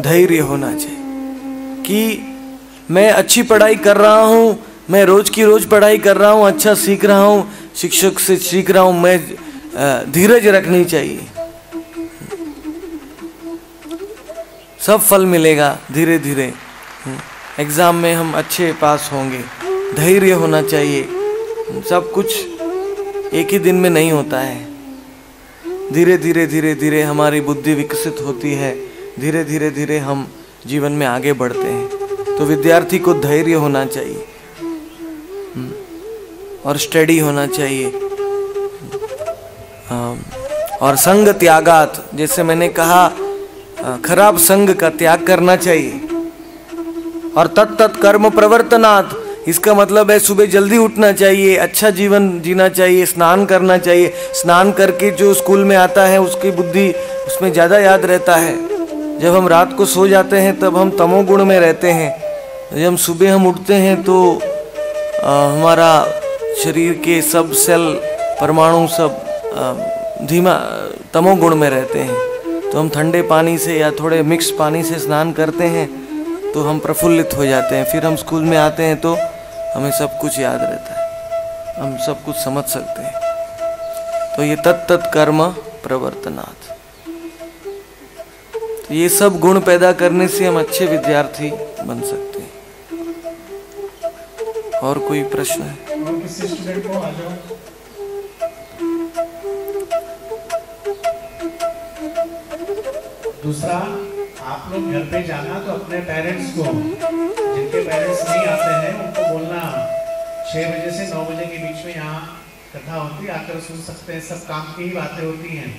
धैर्य होना चाहिए कि मैं अच्छी पढ़ाई कर रहा हूं, मैं रोज की रोज पढ़ाई कर रहा हूं, अच्छा सीख रहा हूं, शिक्षक से सीख रहा हूं, मैं धीरज रखनी चाहिए। सब फल मिलेगा धीरे धीरे। एग्जाम में हम अच्छे पास होंगे। धैर्य होना चाहिए। सब कुछ एक ही दिन में नहीं होता है। धीरे धीरे धीरे धीरे हमारी बुद्धि विकसित होती है। धीरे धीरे धीरे हम जीवन में आगे बढ़ते हैं। तो विद्यार्थी को धैर्य होना चाहिए और स्टडी होना चाहिए। और संग त्यागात, जैसे मैंने कहा, खराब संग का त्याग करना चाहिए। और तत्तत् कर्म प्रवर्तनात्, इसका मतलब है सुबह जल्दी उठना चाहिए, अच्छा जीवन जीना चाहिए, स्नान करना चाहिए। स्नान करके जो स्कूल में आता है उसकी बुद्धि उसमें ज़्यादा याद रहता है। जब हम रात को सो जाते हैं तब हम तमोगुण में रहते हैं। जब सुबह हम उठते हैं तो हमारा शरीर के सब सेल, परमाणु सब धीमा तमोगुण में रहते हैं। तो हम ठंडे पानी से या थोड़े मिक्स पानी से स्नान करते हैं तो हम प्रफुल्लित हो जाते हैं। फिर हम स्कूल में आते हैं तो हमें सब कुछ याद रहता है, हम सब कुछ समझ सकते हैं। तो ये तत्तत् कर्म प्रवर्तनात्। तो ये सब गुण पैदा करने से हम अच्छे विद्यार्थी बन सकते हैं। और कोई प्रश्न है? और किसी स्टूडेंट को आ जाओ। दूसरा, आप लोग घर पे जाना तो अपने पेरेंट्स को, जिनके पेरेंट्स नहीं आते हैं उनको बोलना 6 बजे से 9 बजे के बीच में यहाँ कथा होती है, आकर सुन सकते हैं। सब काम की ही बातें होती हैं।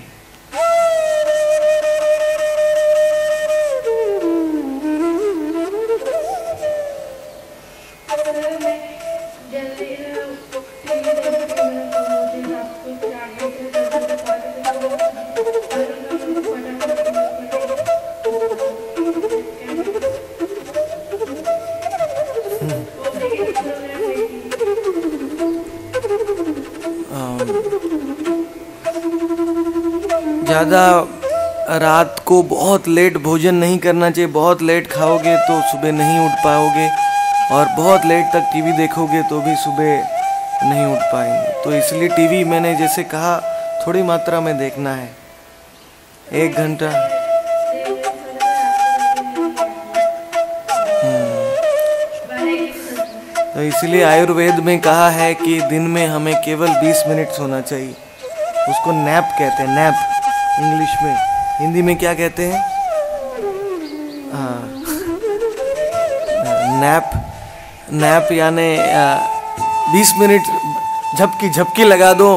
ज़्यादा रात को बहुत लेट भोजन नहीं करना चाहिए। बहुत लेट खाओगे तो सुबह नहीं उठ पाओगे, और बहुत लेट तक टीवी देखोगे तो भी सुबह नहीं उठ पाएंगे। तो इसलिए टीवी, मैंने जैसे कहा, थोड़ी मात्रा में देखना है, 1 घंटा। तो इसलिए आयुर्वेद में कहा है कि दिन में हमें केवल 20 मिनट सोना चाहिए। उसको नैप कहते हैं, नैप इंग्लिश में। हिंदी में क्या कहते हैं? हाँ, नैप। नैप यानी 20 मिनट झपकी लगा दो।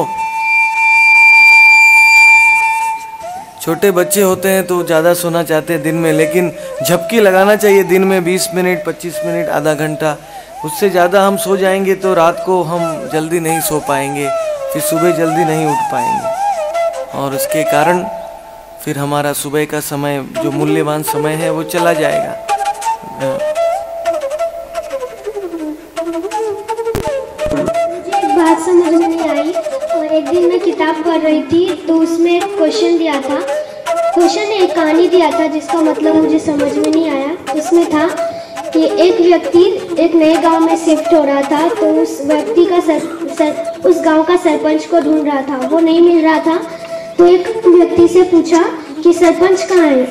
छोटे बच्चे होते हैं तो ज़्यादा सोना चाहते हैं दिन में, लेकिन झपकी लगाना चाहिए दिन में 20 मिनट, 25 मिनट, आधा घंटा। उससे ज़्यादा हम सो जाएंगे तो रात को हम जल्दी नहीं सो पाएंगे, फिर सुबह जल्दी नहीं उठ पाएंगे, और उसके कारण फिर हमारा सुबह का समय, जो मूल्यवान समय है, वो चला जाएगा। मुझे एक बात समझ में नहीं आई, और एक दिन मैं किताब पढ़ रही थी तो उसमें एक क्वेश्चन दिया था। क्वेश्चन ने एक कहानी दिया था जिसका मतलब मुझे समझ में नहीं आया। उसमें था कि कि एक व्यक्ति एक नए गांव में शिफ्ट हो रहा था, तो उस व्यक्ति का उस गांव का सरपंच को ढूंढ रहा था, वो नहीं मिल रहा था। तो एक व्यक्ति से पूछा कि सरपंच कहाँ है।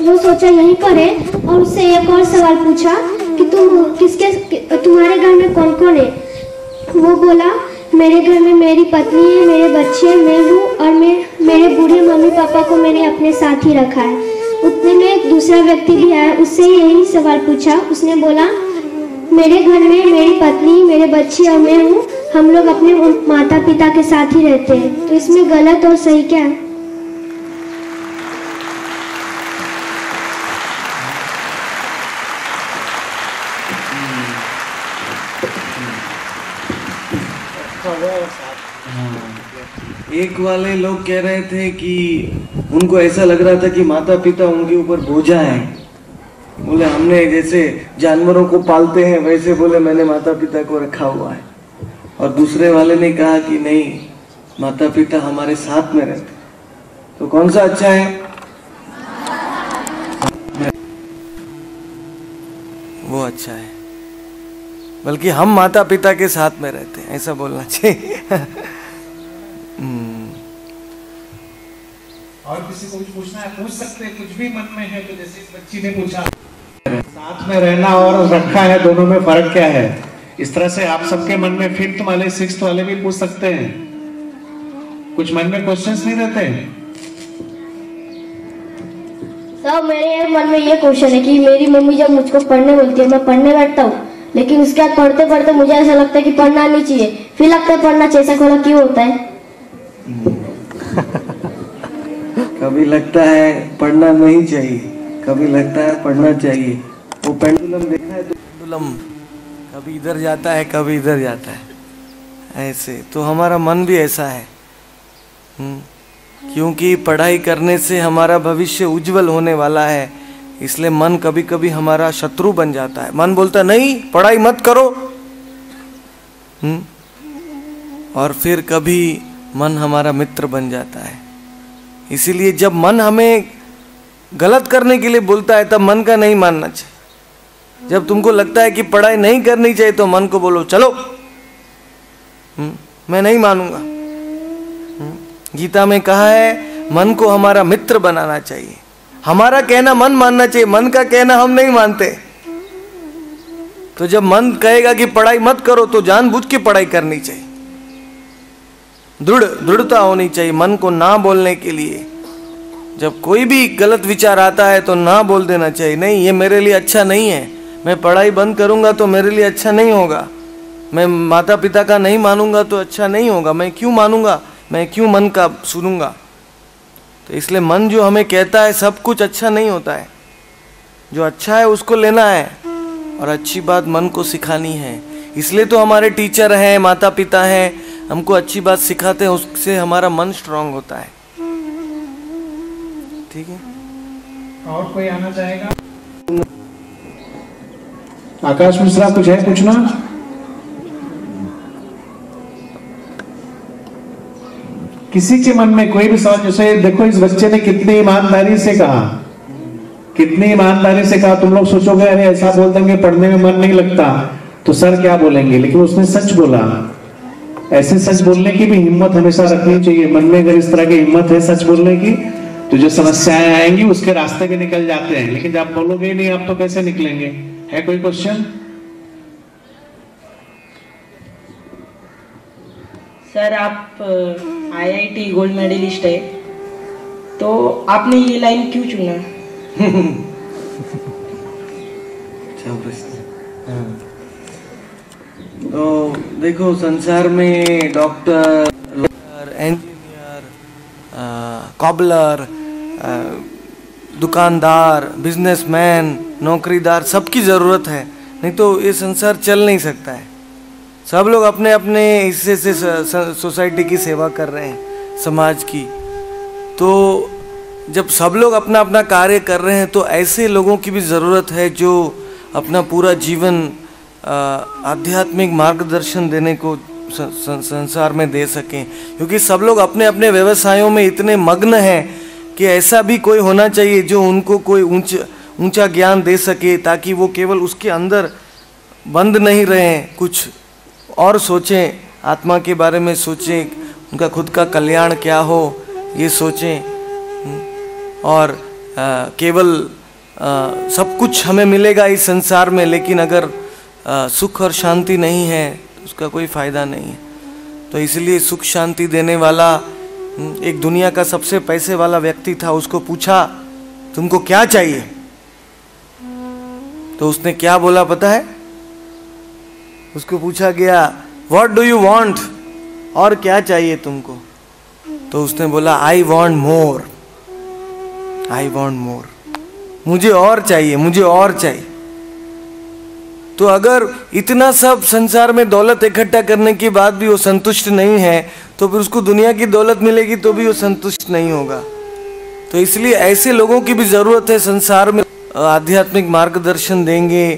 वो सोचा यहीं पर है, और उससे एक और सवाल पूछा कि तुम्हारे घर में कौन कौन है। वो बोला, मेरे घर में मेरी पत्नी है, मेरे बच्चे, मैं हूँ, और मेरे बूढ़े मम्मी पापा को मैंने अपने साथ ही रखा है। उतने में एक दूसरा व्यक्ति भी आया, उससे यही सवाल पूछा। उसने बोला, मेरे घर में मेरी पत्नी, मेरे बच्चे और मैं हूँ, हम लोग अपने माता पिता के साथ ही रहते हैं। तो इसमें गलत और सही क्या है? एक वाले लोग कह रहे थे कि उनको ऐसा लग रहा था कि माता पिता उनके ऊपर बोझा है। बोले हमने जैसे जानवरों को पालते हैं वैसे, बोले मैंने माता पिता को रखा हुआ है। और दूसरे वाले ने कहा कि नहीं, माता पिता हमारे साथ में रहते। तो कौन सा अच्छा है? वो अच्छा है, बल्कि हम माता पिता के साथ में रहते हैं, ऐसा बोलना चाहिए। और किसी को कुछ पूछना है पूछ सकते हैं, कुछ भी मन में है। तो जैसे इस बच्ची ने पूछा, साथ में रहना और रखा है, दोनों में फर्क क्या है? इस तरह से आप सबके मन में 5th वाले 6th वाले भी पूछ सकते हैं। कुछ मन में क्वेश्चंस नहीं रहते? सर मेरे मन में ये क्वेश्चन है कि मेरी मम्मी जब मुझको पढ़ने बोलती है, मैं पढ़ने बैठता हूँ, लेकिन उसके बाद पढ़ते पढ़ते मुझे ऐसा लगता है कि पढ़ना नहीं चाहिए, फिर लगता है पढ़ना चाहिए। ऐसा खोला क्यों होता है? कभी लगता है पढ़ना नहीं चाहिए, कभी लगता है पढ़ना चाहिए। वो पेंडुलम देखा है? तो पेंडुलम कभी इधर जाता है, कभी इधर जाता है, ऐसे। तो हमारा मन भी ऐसा है, क्योंकि पढ़ाई करने से हमारा भविष्य उज्जवल होने वाला है, इसलिए मन कभी कभी हमारा शत्रु बन जाता है। मन बोलता है नहीं पढ़ाई मत करो, और फिर कभी मन हमारा मित्र बन जाता है। इसीलिए जब मन हमें गलत करने के लिए बोलता है तब मन का नहीं मानना चाहिए। जब तुमको लगता है कि पढ़ाई नहीं करनी चाहिए तो मन को बोलो चलो, मैं नहीं मानूंगा। गीता में कहा है मन को हमारा मित्र बनाना चाहिए। हमारा कहना मन मानना चाहिए, मन का कहना हम नहीं मानते। तो जब मन कहेगा कि पढ़ाई मत करो तो जानबूझ के पढ़ाई करनी चाहिए। दृढ़ता होनी चाहिए मन को ना बोलने के लिए। जब कोई भी गलत विचार आता है तो ना बोल देना चाहिए, नहीं ये मेरे लिए अच्छा नहीं है, मैं पढ़ाई बंद करूंगा तो मेरे लिए अच्छा नहीं होगा, मैं माता पिता का नहीं मानूंगा तो अच्छा नहीं होगा, मैं क्यों मानूंगा, मैं क्यों मन का सुनूंगा। तो इसलिए मन जो हमें कहता है सब कुछ अच्छा नहीं होता है, जो अच्छा है उसको लेना है और अच्छी बात मन को सिखानी है। इसलिए तो हमारे टीचर हैं, माता पिता हैं, हमको अच्छी बात सिखाते हैं, उससे हमारा मन स्ट्रांग होता है। ठीक है, और कोई आना चाहेगा? आकाश मिश्रा कुछ है पूछना? किसी के मन में कोई भी सवाल, जैसे देखो इस बच्चे ने कितनी ईमानदारी से कहा, कितनी ईमानदारी से कहा। तुम लोग सोचोगे अरे ऐसा बोल देंगे पढ़ने में मन नहीं लगता तो सर क्या बोलेंगे, लेकिन उसने सच बोला। ऐसे सच बोलने की भी हिम्मत हमेशा रखनी चाहिए। मन में अगर इस तरह की हिम्मत है सच बोलने की तो जो समस्याएं आएंगी उसके रास्ते भी निकल जाते हैं। लेकिन जब बोलोगे नहीं आप तो कैसे निकलेंगे? है कोई क्वेश्चन? सर आप IIT गोल्ड मेडलिस्ट है, तो आपने ये लाइन क्यों चुना? तो देखो संसार में डॉक्टर, इंजीनियर, कॉबलर, दुकानदार, बिजनेसमैन, नौकरीदार सबकी ज़रूरत है, नहीं तो ये संसार चल नहीं सकता है। सब लोग अपने अपने हिस्से से सोसाइटी की सेवा कर रहे हैं, समाज की। तो जब सब लोग अपना अपना कार्य कर रहे हैं तो ऐसे लोगों की भी ज़रूरत है जो अपना पूरा जीवन आध्यात्मिक मार्गदर्शन देने को संसार में दे सकें। क्योंकि सब लोग अपने अपने व्यवसायों में इतने मग्न हैं कि ऐसा भी कोई होना चाहिए जो उनको कोई ऊंचा ज्ञान दे सके, ताकि वो केवल उसके अंदर बंद नहीं रहें, कुछ और सोचें, आत्मा के बारे में सोचें, उनका खुद का कल्याण क्या हो ये सोचें। और केवल सब कुछ हमें मिलेगा इस संसार में, लेकिन अगर सुख और शांति नहीं है तो उसका कोई फायदा नहीं है। तो इसलिए सुख शांति देने वाला एक दुनिया का सबसे पैसे वाला व्यक्ति था, उसको पूछा तुमको क्या चाहिए, तो उसने क्या बोला पता है? उसको पूछा गया व्हाट डू यू वांट, और क्या चाहिए तुमको? तो उसने बोला I want more, I want more, मुझे और चाहिए, मुझे और चाहिए। तो अगर इतना सब संसार में दौलत इकट्ठा करने के बाद भी वो संतुष्ट नहीं है, तो फिर उसको दुनिया की दौलत मिलेगी तो भी वो संतुष्ट नहीं होगा। तो इसलिए ऐसे लोगों की भी जरूरत है संसार में, आध्यात्मिक मार्गदर्शन देंगे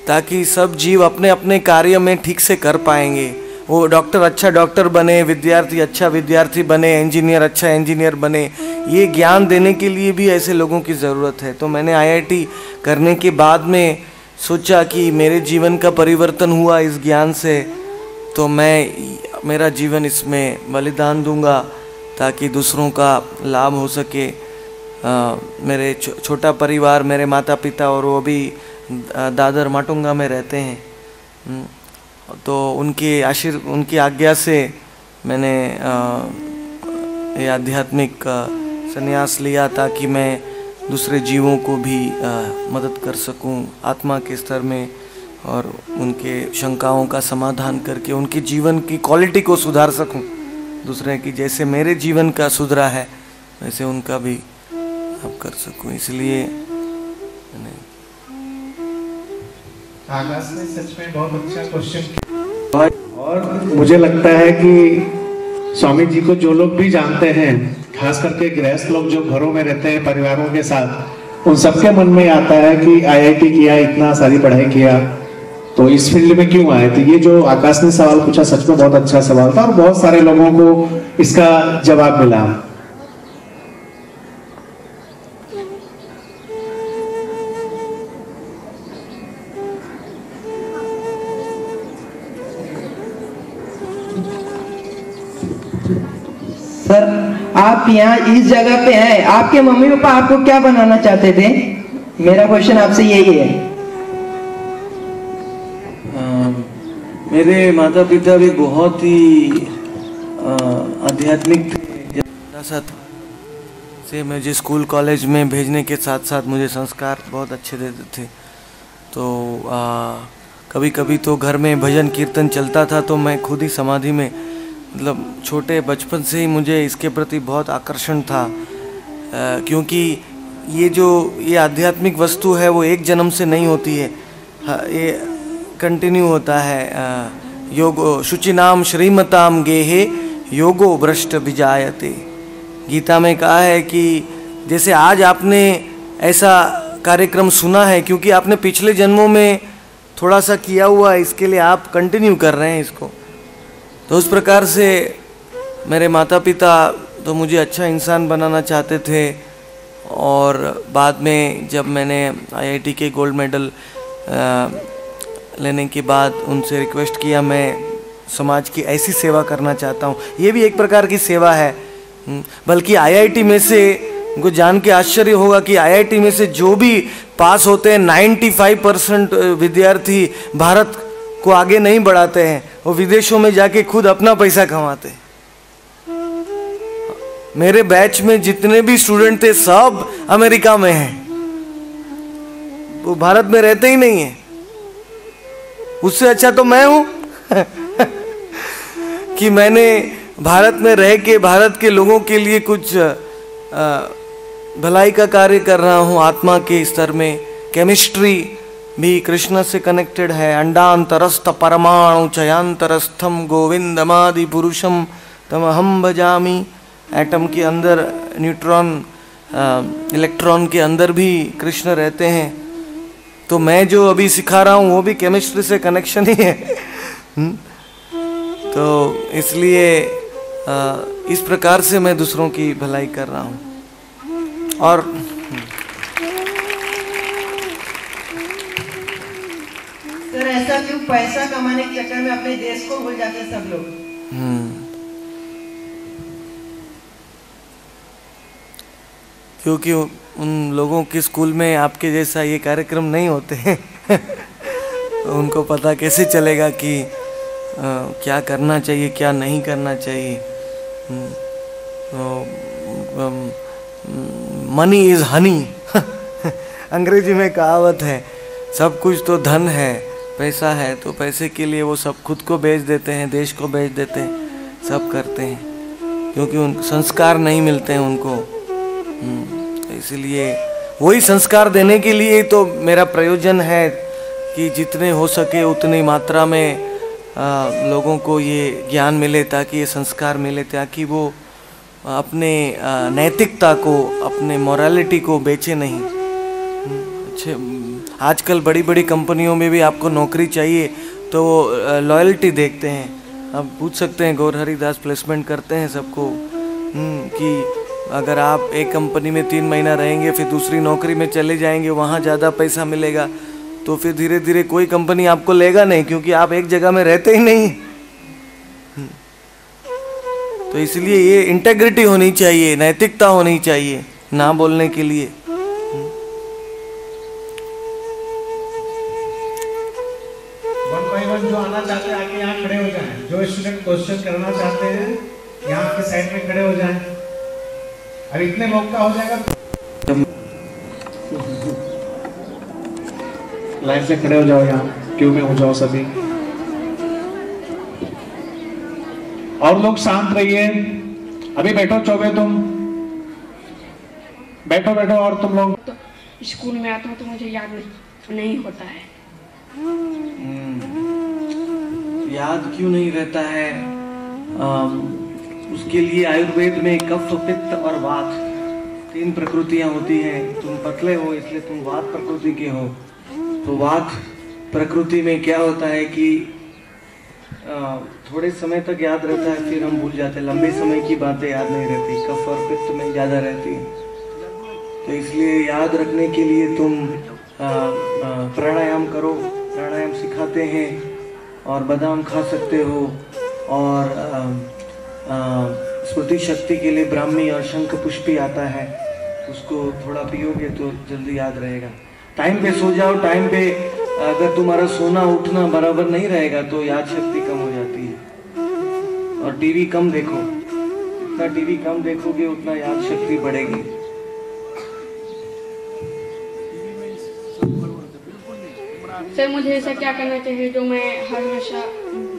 ताकि सब जीव अपने अपने कार्य में ठीक से कर पाएंगे। वो डॉक्टर अच्छा डॉक्टर बने, विद्यार्थी अच्छा विद्यार्थी बने, इंजीनियर अच्छा इंजीनियर बने, ये ज्ञान देने के लिए भी ऐसे लोगों की ज़रूरत है। तो मैंने IIT करने के बाद में सोचा कि मेरे जीवन का परिवर्तन हुआ इस ज्ञान से, तो मैं मेरा जीवन इसमें बलिदान दूंगा ताकि दूसरों का लाभ हो सके। मेरे छोटा परिवार, मेरे माता पिता और वो भी दादर माटुंगा में रहते हैं, तो उनकी आज्ञा से मैंने ये आध्यात्मिक संन्यास लिया ताकि मैं दूसरे जीवों को भी मदद कर सकूं आत्मा के स्तर में, और उनके शंकाओं का समाधान करके उनके जीवन की क्वालिटी को सुधार सकूं दूसरे की। जैसे मेरे जीवन का सुधरा है वैसे उनका भी अब कर सकूं। इसलिए मैंने आकाश ने सच में बहुत अच्छा क्वेश्चन, और मुझे लगता है कि स्वामी जी को जो लोग भी जानते हैं, खास करके गृहस्थ लोग जो घरों में रहते हैं परिवारों के साथ, उन सबके मन में आता है कि IIT किया, इतना सारी पढ़ाई किया, तो इस फील्ड में क्यों आए? तो ये जो आकाश ने सवाल पूछा सच में बहुत अच्छा सवाल था, और बहुत सारे लोगों को इसका जवाब मिला। सर, आप यहाँ इस जगह पे हैं, आपके मम्मी पापा आपको क्या बनाना चाहते थे? मेरा क्वेश्चन आपसे यही है। मेरे माता पिता भी बहुत ही आध्यात्मिक थे। से मुझे स्कूल कॉलेज में भेजने के साथ साथ मुझे संस्कार बहुत अच्छे देते थे। तो कभी कभी तो घर में भजन कीर्तन चलता था तो मैं खुद ही समाधि में, मतलब छोटे बचपन से ही मुझे इसके प्रति बहुत आकर्षण था, क्योंकि ये आध्यात्मिक वस्तु है वो एक जन्म से नहीं होती है, ये कंटिन्यू होता है। योगो शुचिनाम श्रीमताम गेहे योगो भ्रष्ट विजायते, गीता में कहा है कि जैसे आज आपने ऐसा कार्यक्रम सुना है क्योंकि आपने पिछले जन्मों में थोड़ा सा किया हुआ है, इसके लिए आप कंटिन्यू कर रहे हैं इसको। तो उस प्रकार से मेरे माता पिता तो मुझे अच्छा इंसान बनाना चाहते थे, और बाद में जब मैंने IIT के गोल्ड मेडल लेने के बाद उनसे रिक्वेस्ट किया मैं समाज की ऐसी सेवा करना चाहता हूँ, ये भी एक प्रकार की सेवा है। बल्कि IIT में से उनको जान के आश्चर्य होगा कि IIT में से जो भी पास होते हैं 95% विद्यार्थी भारत को आगे नहीं बढ़ाते हैं, वो विदेशों में जाके खुद अपना पैसा कमाते हैं। मेरे बैच में जितने भी स्टूडेंट थे सब अमेरिका में हैं, वो भारत में रहते ही नहीं है। उससे अच्छा तो मैं हूं कि मैंने भारत में रह के भारत के लोगों के लिए कुछ भलाई का कार्य कर रहा हूं। आत्मा के स्तर में केमिस्ट्री भी कृष्ण से कनेक्टेड है। अंडांतरस्थ परमाणु चयांतरस्थम गोविंदमादि पुरुषम तमहम भजामि। एटम के अंदर न्यूट्रॉन इलेक्ट्रॉन के अंदर भी कृष्ण रहते हैं। तो मैं जो अभी सिखा रहा हूँ वो भी केमिस्ट्री से कनेक्शन ही है। तो इसलिए इस प्रकार से मैं दूसरों की भलाई कर रहा हूँ। और सर ऐसा क्यों? पैसा कमाने के चक्कर में अपने देश को भूल जाते हैं सब लोग। क्योंकि उन लोगों के स्कूल में आपके जैसा ये कार्यक्रम नहीं होते हैं। उनको पता कैसे चलेगा कि क्या करना चाहिए क्या नहीं करना चाहिए। Money is Honey. अंग्रेजी में कहावत है, सब कुछ तो धन है, पैसा है, तो पैसे के लिए वो सब खुद को बेच देते हैं, देश को बेच देते हैं, सब करते हैं, क्योंकि उन संस्कार नहीं मिलते हैं उनको। इसलिए वही संस्कार देने के लिए तो मेरा प्रयोजन है कि जितने हो सके उतनी मात्रा में लोगों को ये ज्ञान मिले, ताकि ये संस्कार मिले, ताकि वो अपने नैतिकता को, अपने मोरालिटी को बेचे नहीं। अच्छे आजकल बड़ी बड़ी कंपनियों में भी आपको नौकरी चाहिए तो वो लॉयल्टी देखते हैं। आप पूछ सकते हैं, गौर हरिदास प्लेसमेंट करते हैं सबको कि अगर आप एक कंपनी में 3 महीना रहेंगे फिर दूसरी नौकरी में चले जाएंगे, वहाँ ज़्यादा पैसा मिलेगा, तो फिर धीरे धीरे कोई कंपनी आपको लेगा नहीं, क्योंकि आप एक जगह में रहते ही नहीं। तो इसलिए ये इंटेग्रिटी होनी चाहिए, नैतिकता होनी चाहिए ना बोलने के लिए। वन बाय वन जो आना चाहते हैं आगे यहाँ खड़े हो जाएं। जो स्टूडेंट क्वेश्चन करना चाहते हैं यहाँ आपके साइड में खड़े हो जाएं। अब इतने लोग का हो जाएगा, लाइन से खड़े हो जाओ, यहाँ क्यू में हो जाओ सभी। और लोग शांत रहिए। अभी बैठो चौबे, तुम बैठो बैठो। और तुम लोग? तो स्कूल में आता हूँ तो मुझे याद नहीं होता है। याद क्यों नहीं रहता है? उसके लिए आयुर्वेद में कफ, पित्त और वात 3 प्रकृतियां होती हैं। तुम पतले हो इसलिए तुम वात प्रकृति के हो। तो वात प्रकृति में क्या होता है कि थोड़े समय तक याद रहता है, फिर हम भूल जाते हैं, लंबे समय की बातें याद नहीं रहती। कफ और पित्त में ज्यादा रहती है। तो इसलिए याद रखने के लिए तुम प्राणायाम करो। प्राणायाम सिखाते हैं, और बादाम खा सकते हो, और स्मृति शक्ति के लिए ब्राह्मी और शंख पुष्पी आता है, उसको थोड़ा पियोगे तो जल्दी याद रहेगा। टाइम पे सो जाओ। टाइम पे अगर तुम्हारा सोना उठना बराबर नहीं रहेगा तो याद शक्ति कम हो जाती है। और टीवी कम देखो, जितना टीवी कम देखोगे उतना याद शक्ति बढ़ेगी। सर मुझे ऐसा क्या करना चाहिए जो मैं हर हमेशा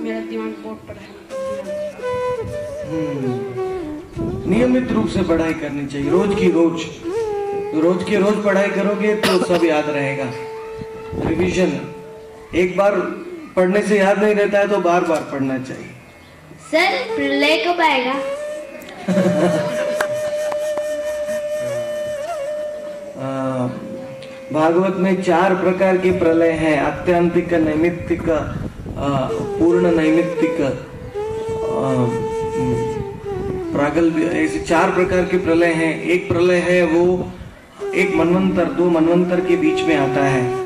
मेरा दिमाग बोर्ड पर है? नियमित रूप से पढ़ाई करनी चाहिए, रोज की रोज। रोज के रोज पढ़ाई करोगे तो सब याद रहेगा। रिवीजन, एक बार पढ़ने से याद नहीं रहता है तो बार बार पढ़ना चाहिए। सर प्रलय कब आएगा? भागवत में 4 प्रकार के प्रलय हैं। आत्यंतिक, नैमित्तिक, पूर्ण नैमित्तिक, प्रागल्भ, ऐसे 4 प्रकार के प्रलय हैं। एक प्रलय है वो एक मनवंतर, 2 मनवंतर के बीच में आता है।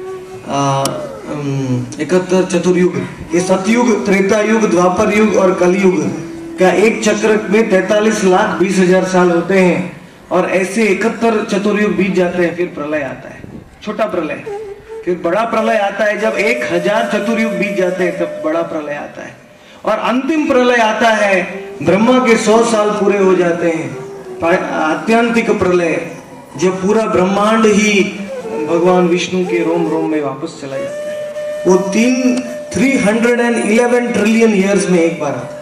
71 चतुर्युग, ये सतयुग, त्रेता युग, द्वापर युग और कलयुग का एक चक्र में 43,20,000 साल होते हैं। और ऐसे 71 चतुर्युग बीत जाते हैं, फिर प्रलय आता है, छोटा प्रलय। फिर बड़ा प्रलय आता है जब 1000 चतुर्युग बीत जाते हैं, तब बड़ा प्रलय आता है। और अंतिम प्रलय आता है ब्रह्मा के 100 साल पूरे हो जाते हैं। आत्यंतिक प्रलय, जब पूरा ब्रह्मांड ही भगवान विष्णु के रोम रोम में वापस चला जाता है। वो 311 ट्रिलियन ईयर्स में एक बार आता है।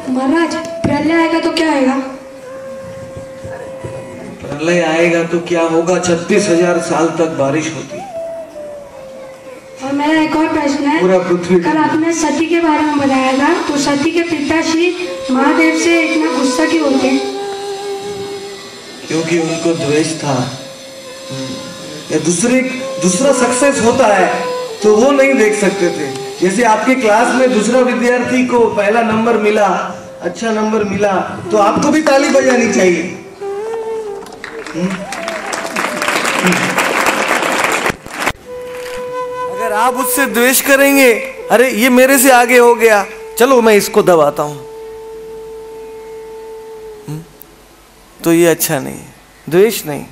महाराज प्रलय आएगा तो क्या आएगा? प्रलय आएगा तो क्या होगा? 36,000 साल तक बारिश होती है। और मेरा एक और प्रश्न है, पूरा पृथ्वी, कल आपने सती के बारे में बताया था, तो सती के पिताश्री महादेव से इतना गुस्सा क्यों होते हैं? क्योंकि उनको द्वेष था। या दूसरा सक्सेस होता है तो वो नहीं देख सकते थे। जैसे आपके क्लास में दूसरा विद्यार्थी को पहला नंबर मिला, अच्छा नंबर मिला, तो आपको भी ताली बजानी चाहिए। अगर आप उससे द्वेष करेंगे, अरे ये मेरे से आगे हो गया, चलो मैं इसको दबाता हूं, तो ये अच्छा नहीं है। द्वेष नहीं,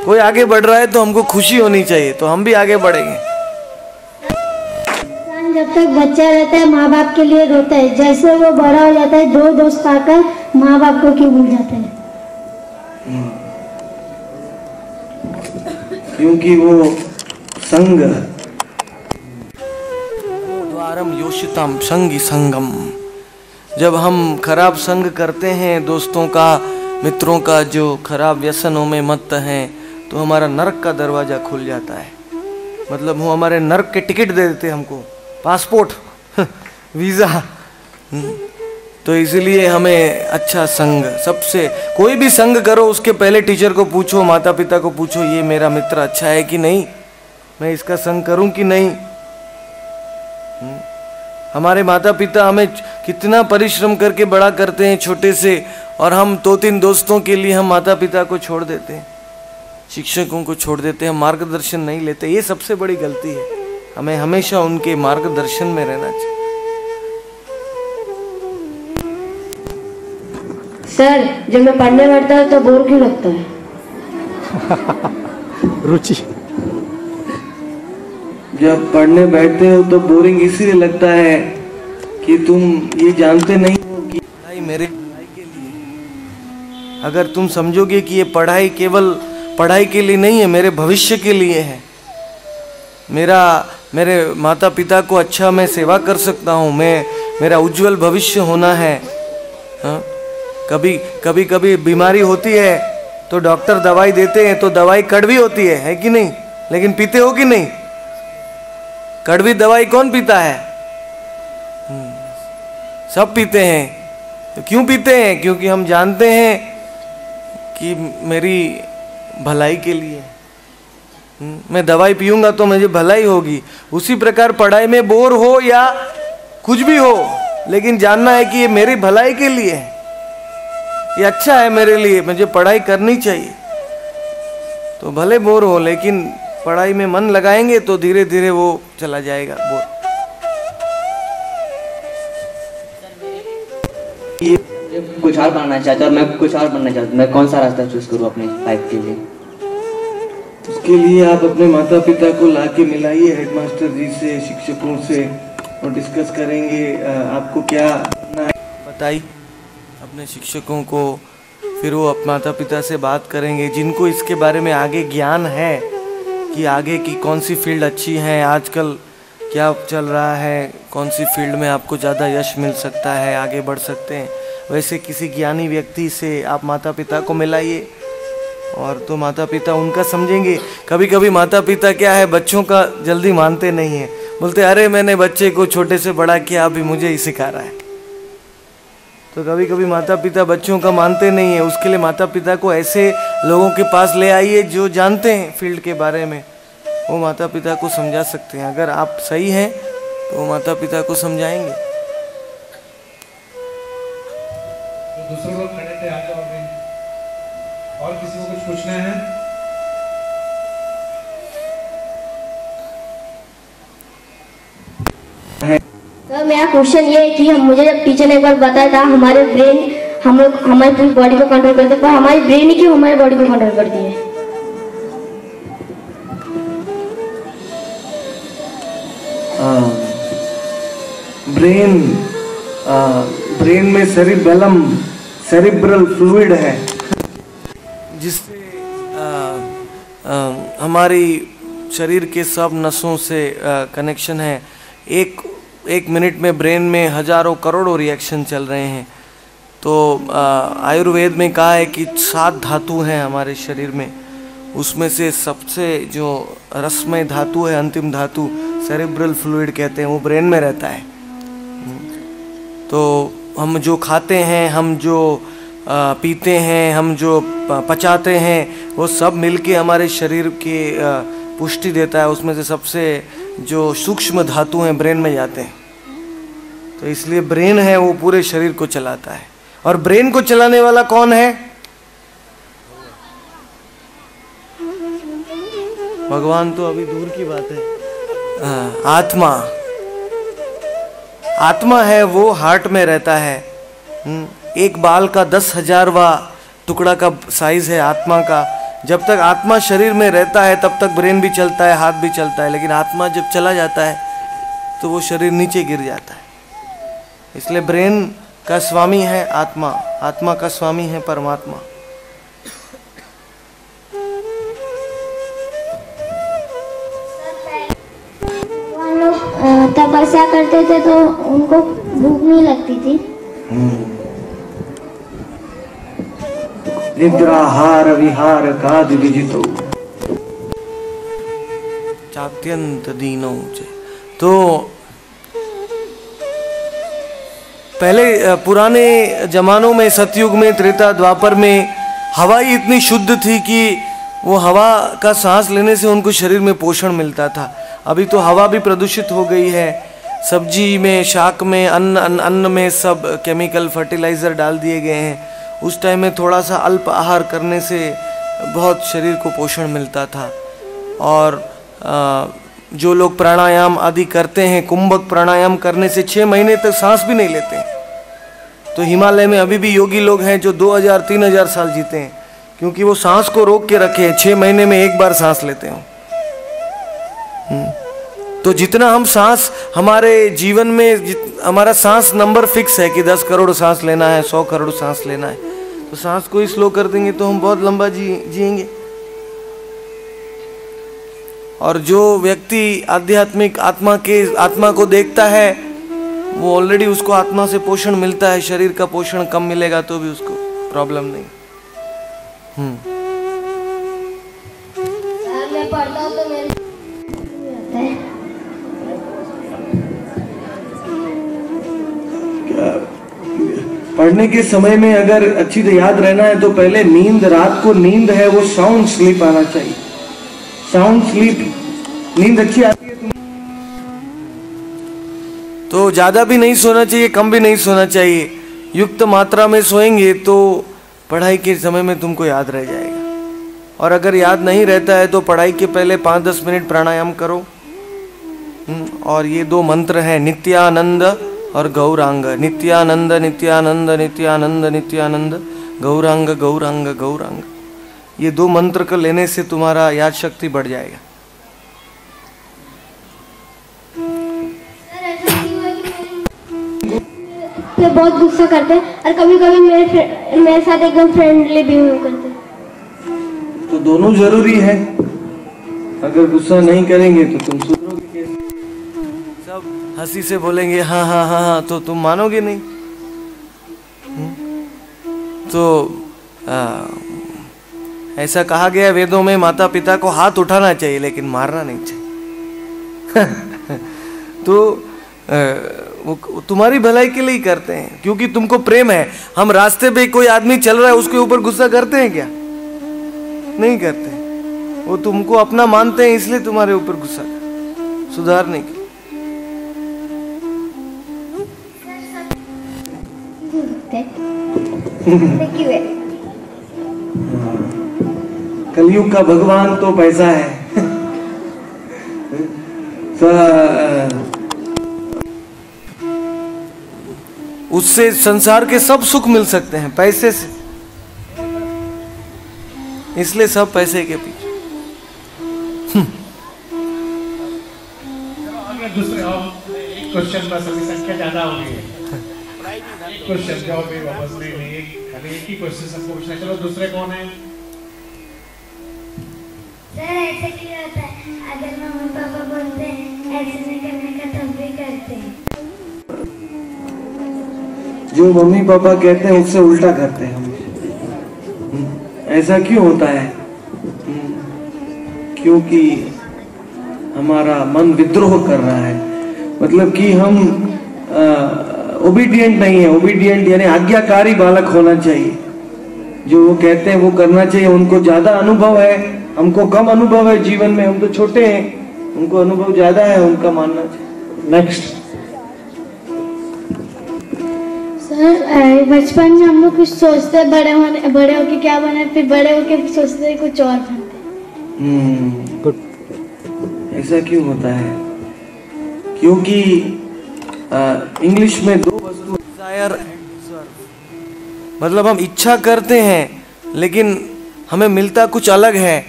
कोई आगे बढ़ रहा है तो हमको खुशी होनी चाहिए, तो हम भी आगे बढ़ेंगे। जब तक बच्चा रहता है माँ बाप के लिए रोता है, जैसे वो बड़ा हो जाता है दो दोस्त पाकर माँ बाप को क्यों भूल जाता है? क्योंकि वो संग द्वारम योषितम संगी संगम, जब हम खराब संग करते हैं दोस्तों का, मित्रों का, जो खराब व्यसनों में मत्त हैं, तो हमारा नरक का दरवाजा खुल जाता है। मतलब वो हमारे नरक के टिकट दे देते हमको, पासपोर्ट वीज़ा। तो इसलिए हमें अच्छा संग, सबसे कोई भी संग करो उसके पहले टीचर को पूछो, माता पिता को पूछो, ये मेरा मित्र अच्छा है कि नहीं, मैं इसका संग करूं कि नहीं। हमारे माता पिता हमें कितना परिश्रम करके बड़ा करते हैं छोटे से, और हम 2-3 दोस्तों के लिए हम माता पिता को छोड़ देते हैं, शिक्षकों को छोड़ देते हैं, मार्गदर्शन नहीं लेते। ये सबसे बड़ी गलती है, हमें हमेशा उनके मार्गदर्शन में रहना चाहिए। सर, जब मैं पढ़ने बैठता हूँ तो बोर क्यों लगता है? रुचि। जब पढ़ने बैठते हो तो बोरिंग इसीलिए लगता है कि तुम ये जानते नहीं हो कि पढ़ाई मेरे भलाई के लिए। अगर तुम समझोगे कि ये पढ़ाई केवल पढ़ाई के लिए नहीं है, मेरे भविष्य के लिए है, मेरे माता पिता को अच्छा मैं सेवा कर सकता हूँ, मेरा उज्जवल भविष्य होना है। हाँ? कभी बीमारी होती है तो डॉक्टर दवाई देते हैं, तो दवाई कड़वी होती है कि नहीं? लेकिन पीते हो कि नहीं? कड़वी दवाई कौन पीता है? सब पीते हैं। तो क्यों पीते हैं? क्योंकि हम जानते हैं कि मेरी भलाई के लिए मैं दवाई पीऊंगा तो मुझे भलाई होगी। उसी प्रकार पढ़ाई में बोर हो या कुछ भी हो, लेकिन जानना है कि ये मेरी भलाई के लिए है, ये अच्छा है मेरे लिए, मुझे पढ़ाई करनी चाहिए। तो भले बोर हो, लेकिन पढ़ाई में मन लगाएंगे तो धीरे धीरे वो चला जाएगा बोर। कुछ और बनना चाहता हूँ, मैं कुछ और बनना चाहता हूँ, मैं कौन सा रास्ता चूज करूँ अपने लाइफ के लिए? उसके लिए आप अपने माता पिता को लाके मिलाइए हेडमास्टर जी से, शिक्षकों से, और डिस्कस करेंगे आपको क्या करना है। बताइए अपने शिक्षकों को, फिर वो अपने माता पिता से बात करेंगे जिनको इसके बारे में आगे ज्ञान है कि आगे की कौन सी फील्ड अच्छी है, आजकल क्या चल रहा है, कौन सी फील्ड में आपको ज़्यादा यश मिल सकता है, आगे बढ़ सकते हैं। वैसे किसी ज्ञानी व्यक्ति से आप माता पिता को मिलाइए, और तो माता पिता उनका समझेंगे। कभी कभी माता पिता क्या है, बच्चों का जल्दी मानते नहीं है, बोलते अरे मैंने बच्चे को छोटे से बड़ा किया, अभी मुझे ही सिखा रहा है। तो कभी कभी माता पिता बच्चों का मानते नहीं है। उसके लिए माता पिता को ऐसे लोगों के पास ले आइए जो जानते हैं फील्ड के बारे में, वो माता पिता को समझा सकते हैं। अगर आप सही हैं तो वो माता पिता को समझाएंगे। तो दूसरे लोग खड़े थे, आगे और किसी को कुछ पूछना है? तो मेरा क्वेश्चन ये है कि मुझे जब टीचर ने एक बार बताया था हमारे ब्रेन हम लोग हमारी पूरी बॉडी को कंट्रोल करते हैं, पर हमारी ब्रेन ही क्यों हमारी बॉडी को कंट्रोल करती है? ब्रेन में सेरिब्रल फ्लूइड है, जिससे हमारी शरीर के सब नसों से कनेक्शन है। एक मिनट में ब्रेन में हजारों करोड़ों रिएक्शन चल रहे हैं। तो आयुर्वेद में कहा है कि 7 धातु हैं हमारे शरीर में, उसमें से सबसे जो रसमय धातु है, अंतिम धातु सेरिब्रल फ्लूइड कहते हैं, वो ब्रेन में रहता है। तो हम जो खाते हैं, हम जो पीते हैं, हम जो पचाते हैं, वो सब मिलके हमारे शरीर के पुष्टि देता है। उसमें से सबसे जो सूक्ष्म धातु हैं ब्रेन में जाते हैं। तो इसलिए ब्रेन है वो पूरे शरीर को चलाता है। और ब्रेन को चलाने वाला कौन है? भगवान तो अभी दूर की बात है। आत्मा, आत्मा है वो हार्ट में रहता है। एक बाल का 10,000वां टुकड़ा का साइज है आत्मा का। जब तक आत्मा शरीर में रहता है तब तक ब्रेन भी चलता है, हाथ भी चलता है, लेकिन आत्मा जब चला जाता है तो वो शरीर नीचे गिर जाता है। इसलिए ब्रेन का स्वामी है आत्मा, आत्मा का स्वामी है परमात्मा। तपस्या करते थे तो उनको भूख नहीं लगती थी। निद्राहार विहार काद विजितो चात्यंत दीनो। तो पहले पुराने जमानों में, सतयुग में, त्रेता द्वापर में हवा ही इतनी शुद्ध थी कि वो हवा का सांस लेने से उनको शरीर में पोषण मिलता था। अभी तो हवा भी प्रदूषित हो गई है। सब्जी में, शाक में, अन्न में सब केमिकल फर्टिलाइज़र डाल दिए गए हैं। उस टाइम में थोड़ा सा अल्प आहार करने से बहुत शरीर को पोषण मिलता था। और जो लोग प्राणायाम आदि करते हैं, कुंभक प्राणायाम करने से 6 महीने तक सांस भी नहीं लेते हैं। तो हिमालय में अभी भी योगी लोग हैं जो 2000-3000 साल जीते हैं, क्योंकि वो सांस को रोक के रखे हैं। 6 महीने में एक बार सांस लेते हैं। तो जितना हम सांस, हमारे जीवन में हमारा सांस नंबर फिक्स है कि 10 करोड़ सांस लेना है, 100 करोड़ सांस लेना है। तो सांस को ही स्लो कर देंगे तो हम बहुत लंबा जिएंगे। और जो व्यक्ति आध्यात्मिक आत्मा को देखता है, वो ऑलरेडी उसको आत्मा से पोषण मिलता है। शरीर का पोषण कम मिलेगा तो भी उसको प्रॉब्लम नहीं। मैं पढ़ता हूँ तो मेरे पढ़ने के समय में अगर अच्छी से याद रहना है तो पहले नींद, रात को नींद है वो साउंड स्लीप आना चाहिए। साउंड स्लीप, नींद अच्छी आती है तो ज्यादा भी नहीं सोना चाहिए, कम भी नहीं सोना चाहिए। युक्त मात्रा में सोएंगे तो पढ़ाई के समय में तुमको याद रह जाएगा। और अगर याद नहीं रहता है तो पढ़ाई के पहले 5-10 मिनट प्राणायाम करो। और ये 2 मंत्र हैं, नित्यानंद और गौरांग। नित्यानंद नित्यानंद नित्यानंद नित्यानंद, गौरांग गौरांग गौरांग। ये 2 मंत्र को लेने से तुम्हारा याद शक्ति बढ़ जाएगा। तो बहुत गुस्सा करते हैं और कभी कभी मेरे साथ एकदम फ्रेंडली बिहेव करते हैं। तो दोनों जरूरी है। अगर गुस्सा नहीं करेंगे तो तुम सुधरोगे कैसे? सब हंसी से बोलेंगे हाँ हाँ हाँ हाँ तो तुम मानोगे नहीं। तो ऐसा कहा गया वेदों में, माता पिता को हाथ उठाना चाहिए लेकिन मारना नहीं चाहिए। तो वो तुम्हारी भलाई के लिए ही करते हैं, क्योंकि तुमको प्रेम है। हम रास्ते पे कोई आदमी चल रहा है उसके ऊपर गुस्सा करते हैं क्या? नहीं करते। वो तुमको अपना मानते हैं इसलिए तुम्हारे ऊपर गुस्सा कर, सुधारने की। कलयुग का भगवान तो पैसा है। उससे संसार के सब सुख मिल सकते हैं पैसे से, इसलिए सब पैसे के पीछे। दूसरे एक क्वेश्चन बस, अभी संख्या ज्यादा हो गई है। एक क्वेश्चन जवाब भी वापस नहीं, खाली एक ही क्वेश्चन सबको पूछना। चलो दूसरे कौन है? सर ऐसे क्यों होता है? अगर मम्मी पापा बोलते हैं ऐसे नहीं करने का तब भी करते हैं। जो मम्मी पापा कहते हैं उससे उल्टा करते हैं हम। ऐसा क्यों होता है? क्योंकि हमारा मन विद्रोह कर रहा है। मतलब कि हम ओबीडियंट नहीं है। ओबीडियंट यानी आज्ञाकारी बालक होना चाहिए। जो वो कहते हैं वो करना चाहिए। उनको ज्यादा अनुभव है, हमको कम अनुभव है जीवन में। हम तो छोटे हैं, उनको अनुभव ज्यादा है, उनका मानना चाहिए। नेक्स्ट। सर बचपन में हम लोग कुछ सोचते बड़े होके क्या बने, फिर बड़े होके सोचते कुछ और बनते। गुड। ऐसा क्यों होता है? क्योंकि इंग्लिश में दो वस्तु, डिजायर एंड डिजर्व, मतलब हम इच्छा करते हैं लेकिन हमें मिलता कुछ अलग है,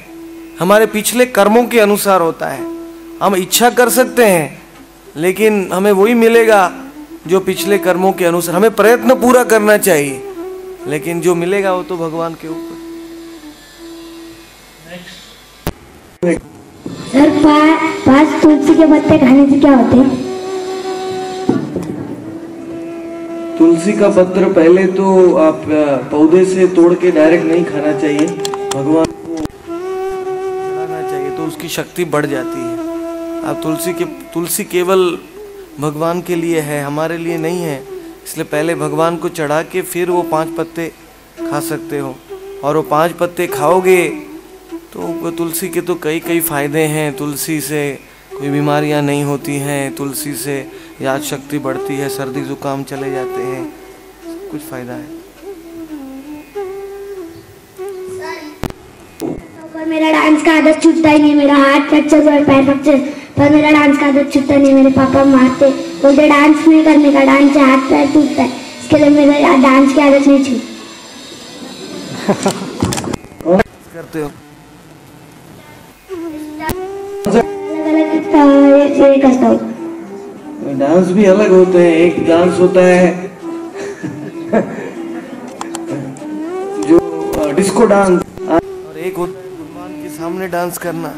हमारे पिछले कर्मों के अनुसार होता है। हम इच्छा कर सकते हैं लेकिन हमें वही मिलेगा जो पिछले कर्मों के अनुसार। हमें प्रयत्न पूरा करना चाहिए लेकिन जो मिलेगा वो तो भगवान के ऊपर। सर, 5 तुलसी के पत्ते खाने से क्या होते हैं? तुलसी का पत्र पहले तो आप पौधे से तोड़ के डायरेक्ट नहीं खाना चाहिए, भगवान को चढ़ाना चाहिए तो उसकी शक्ति बढ़ जाती है। आप तुलसी केवल भगवान के लिए है, हमारे लिए नहीं है, इसलिए पहले भगवान को चढ़ा के फिर वो 5 पत्ते खा सकते हो। और वो 5 पत्ते खाओगे तो वो तुलसी के तो कई फायदे हैं। तुलसी से कोई बीमारियां नहीं होती हैं, तुलसी से याद शक्ति बढ़ती है, सर्दी जुकाम चले जाते हैं, सब कुछ फायदा है। पर मेरा डांस का आदत छूटता ही नहीं, मेरा हाथ फ्रैक्चर हुआ, पैर फ्रैक्चर, पर मेरा डांस का आदत छूटता नहीं। मेरे पापा मारते, बोलते डांस नहीं करने का, डांस से हाथ पैर टूटता है, इसके लिए मेरा डांस की आदत नहीं छूटी। करते हो अलग करता हूँ। डांस भी अलग होते हैं। एक डांस होता है जो डिस्को डांस, और एक होता है भगवान के सामने डांस करना।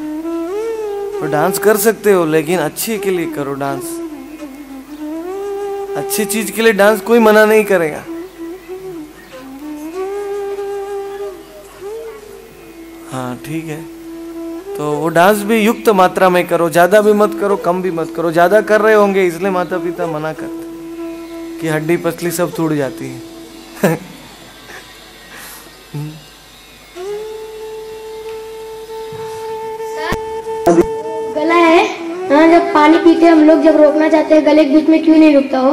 तो डांस कर सकते हो लेकिन अच्छे के लिए करो डांस, अच्छी चीज के लिए डांस कोई मना नहीं करेगा। हाँ ठीक है, तो वो डांस भी युक्त मात्रा में करो, ज्यादा भी मत करो, कम भी मत करो। ज्यादा कर रहे होंगे इसलिए माता पिता मना करते कि हड्डी पसली सब टूट जाती है। गला है, हाँ, जब पानी पीते हम लोग जब रोकना चाहते हैं गले के बीच में क्यों नहीं रुकता हो?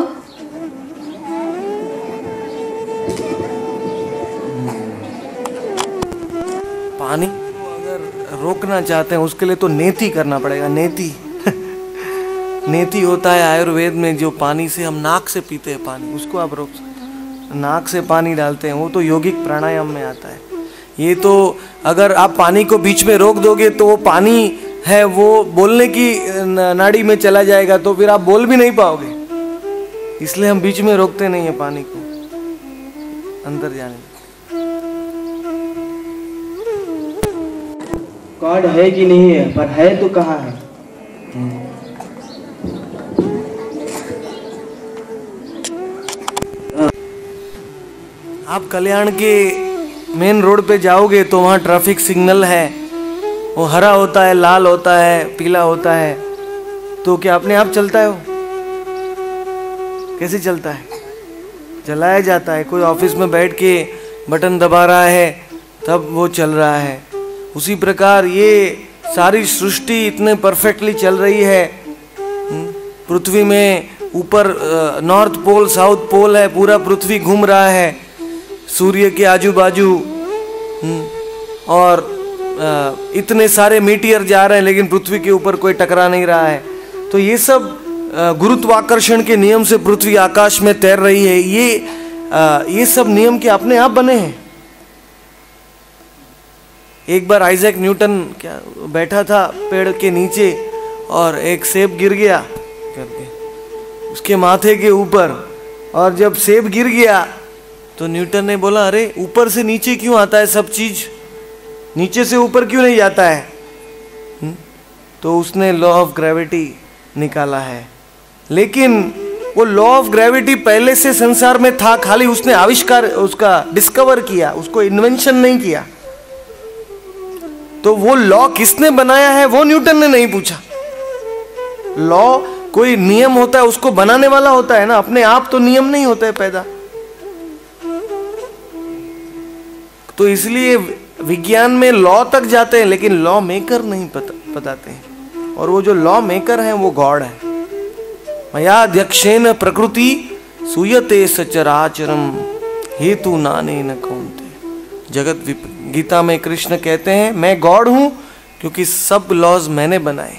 पानी को अगर रोकना चाहते हैं उसके लिए तो नेति करना पड़ेगा। नेति नेति होता है आयुर्वेद में, जो पानी से हम नाक से पीते हैं पानी, उसको आप रोक सकते। नाक से पानी डालते हैं, वो तो यौगिक प्राणायाम में आता है। ये तो अगर आप पानी को बीच में रोक दोगे तो वो पानी है वो बोलने की नाड़ी में चला जाएगा, तो फिर आप बोल भी नहीं पाओगे। इसलिए हम बीच में रोकते नहीं है पानी को अंदर जाने। गॉड है कि नहीं है, पर है तो कहाँ है? आप कल्याण के मेन रोड पे जाओगे तो वहाँ ट्रैफिक सिग्नल है, वो हरा होता है, लाल होता है, पीला होता है, तो क्या अपने आप चलता है? वो कैसे चलता है? चलाया जाता है। कोई ऑफिस में बैठ के बटन दबा रहा है तब वो चल रहा है। उसी प्रकार ये सारी सृष्टि इतने परफेक्टली चल रही है। पृथ्वी में ऊपर नॉर्थ पोल साउथ पोल है, पूरा पृथ्वी घूम रहा है सूर्य के आजू बाजू, और इतने सारे मीटियर जा रहे हैं लेकिन पृथ्वी के ऊपर कोई टकरा नहीं रहा है। तो ये सब गुरुत्वाकर्षण के नियम से पृथ्वी आकाश में तैर रही है। ये सब नियम के अपने आप बने हैं। एक बार आइजैक न्यूटन क्या बैठा था पेड़ के नीचे और एक सेब गिर गया करके उसके माथे के ऊपर, और जब सेब गिर गया तो न्यूटन ने बोला, अरे ऊपर से नीचे क्यों आता है सब चीज, नीचे से ऊपर क्यों नहीं जाता है? तो उसने लॉ ऑफ ग्रेविटी निकाला है। लेकिन वो लॉ ऑफ ग्रेविटी पहले से संसार में था, खाली उसने आविष्कार उसका डिस्कवर किया, उसको इन्वेंशन नहीं किया। तो वो लॉ किसने बनाया है वो न्यूटन ने नहीं पूछा। लॉ कोई नियम होता है उसको बनाने वाला होता है ना, अपने आप तो नियम नहीं होता है पैदा। तो इसलिए विज्ञान में लॉ तक जाते हैं लेकिन लॉ मेकर नहीं बताते हैं, और वो जो लॉ मेकर है वो गॉड है। मयाध्यक्षेन प्रकृति सूयते सचराचरम हेतु नाने न कौनते। जगत गीता में कृष्ण कहते हैं मैं गॉड हूं क्योंकि सब लॉज मैंने बनाए।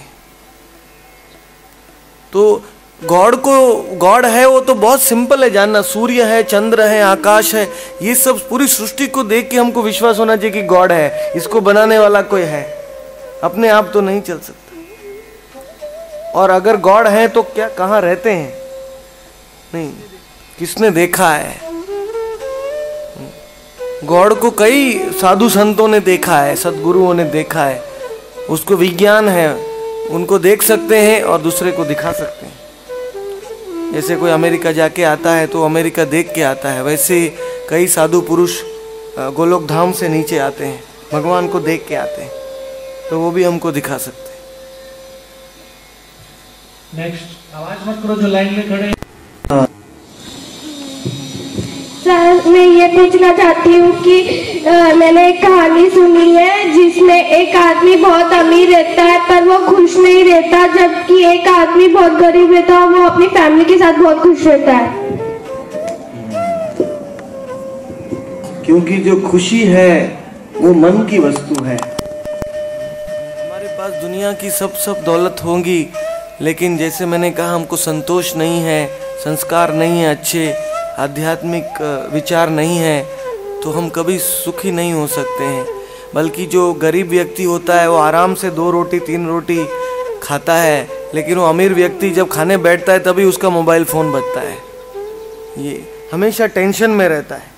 तो गॉड है वो तो बहुत सिंपल है जानना। सूर्य है, चंद्र है, आकाश है, ये सब पूरी सृष्टि को देख के हमको विश्वास होना चाहिए कि गॉड है, इसको बनाने वाला कोई है। अपने आप तो नहीं चल सकता। और अगर गॉड है तो क्या कहाँ रहते हैं? नहीं, किसने देखा है? गॉड को कई साधु संतों ने देखा है, सद्गुरुओं ने देखा है। उसको विज्ञान है, उनको देख सकते हैं और दूसरे को दिखा सकते हैं। जैसे कोई अमेरिका जाके आता है तो अमेरिका देख के आता है, वैसे कई साधु पुरुष गोलोक धाम से नीचे आते हैं, भगवान को देख के आते हैं, तो वो भी हमको दिखा सकते हैं। नेक्स्ट, आवाज मत करो जो लाइन में खड़े। सर, मैं ये पूछना चाहती हूँ कि मैंने एक कहानी सुनी है जिसमें एक आदमी बहुत अमीर रहता है पर वो खुश नहीं रहता, जबकि एक आदमी बहुत गरीब रहता है और वो अपनी फैमिली के साथ बहुत खुश रहता है। क्योंकि जो खुशी है वो मन की वस्तु है। हमारे पास दुनिया की सब दौलत होंगी, लेकिन जैसे मैंने कहा हमको संतोष नहीं है, संस्कार नहीं है, अच्छे आध्यात्मिक विचार नहीं है, तो हम कभी सुखी नहीं हो सकते हैं। बल्कि जो गरीब व्यक्ति होता है वो आराम से 2 रोटी 3 रोटी खाता है, लेकिन वो अमीर व्यक्ति जब खाने बैठता है तभी उसका मोबाइल फ़ोन बजता है। ये हमेशा टेंशन में रहता है।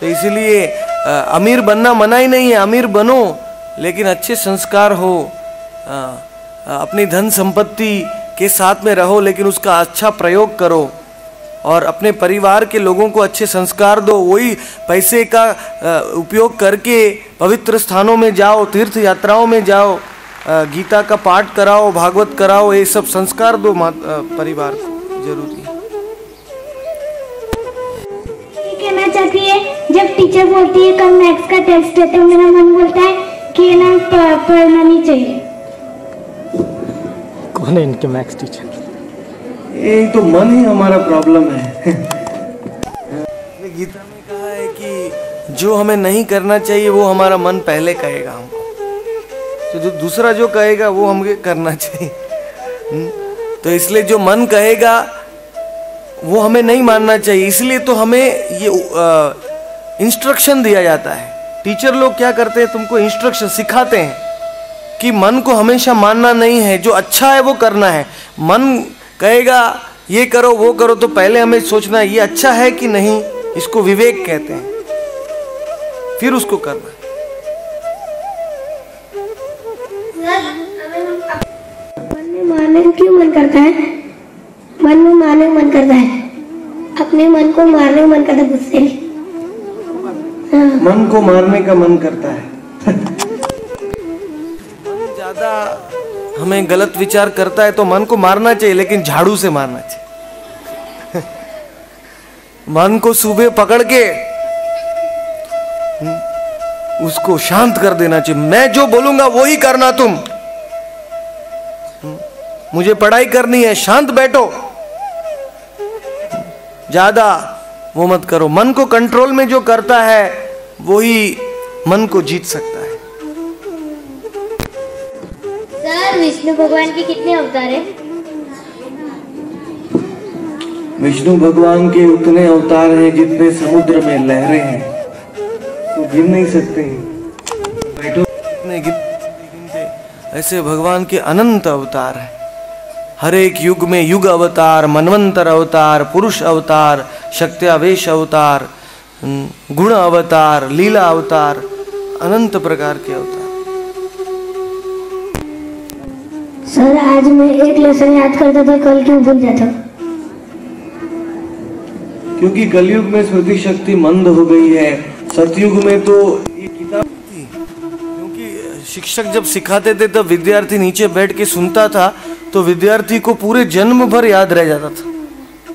तो इसीलिए अमीर बनना मना ही नहीं है, अमीर बनो, लेकिन अच्छे संस्कार हो, अपनी धन संपत्ति के साथ में रहो, लेकिन उसका अच्छा प्रयोग करो और अपने परिवार के लोगों को अच्छे संस्कार दो। वही पैसे का उपयोग करके पवित्र स्थानों में जाओ, तीर्थ यात्राओं में जाओ, गीता का पाठ कराओ, भागवत कराओ, ये सब संस्कार दो परिवार को, जरूरी है। कहना चाहती है, जब टीचर बोलती है कल मैथ्स का टेस्ट है तो मेरा मन बोलता है कि ना पढ़ना नहीं चाहिए। कौन है इनके मैथ्स टीचर? ये तो मन ही हमारा प्रॉब्लम है। गीता में कहा है कि जो हमें नहीं करना चाहिए वो हमारा मन पहले कहेगा हमको, तो जो दूसरा जो कहेगा वो हमें करना चाहिए। तो इसलिए जो मन कहेगा वो हमें नहीं मानना चाहिए। इसलिए तो हमें ये इंस्ट्रक्शन दिया जाता है। टीचर लोग क्या करते हैं, तुमको इंस्ट्रक्शन सिखाते हैं कि मन को हमेशा मानना नहीं है, जो अच्छा है वो करना है। मन कहेगा ये करो वो करो, तो पहले हमें सोचना है ये अच्छा है कि नहीं, इसको विवेक कहते हैं, फिर उसको करना। मन में मारने को क्यों मन करता है? मन में मारने को मन करता है, अपने मन को मारने को मन करता है गुस्से में। मन को मारने का मन करता है। ज्यादा हमें गलत विचार करता है तो मन को मारना चाहिए, लेकिन झाड़ू से मारना चाहिए। मन को सुबह पकड़ के उसको शांत कर देना चाहिए। मैं जो बोलूंगा वो ही करना, तुम मुझे पढ़ाई करनी है, शांत बैठो, ज्यादा वो मत करो। मन को कंट्रोल में जो करता है वो ही मन को जीत सकता है। सर, विष्णु भगवान के कितने अवतार हैं? विष्णु भगवान के उतने अवतार हैं जितने समुद्र में लहरें हैं, तो गिन नहीं सकते हैं। बैठो, गिनते ऐसे भगवान के अनंत अवतार हैं। हर एक युग में युग अवतार, मनवंतर अवतार, पुरुष अवतार, शक्त्यावेश अवतार, गुण अवतार, लीला अवतार, अनंत प्रकार के अवतार। सर, आज मैं एक लेसन याद करता था, कल क्यों भूल जाता? क्योंकि कलयुग में स्मृति शक्ति मंद हो गई है। सतयुग में तो ये किताब थी, क्योंकि शिक्षक जब सिखाते थे तब विद्यार्थी नीचे बैठ के सुनता था, तो विद्यार्थी को पूरे जन्म भर याद रह जाता था।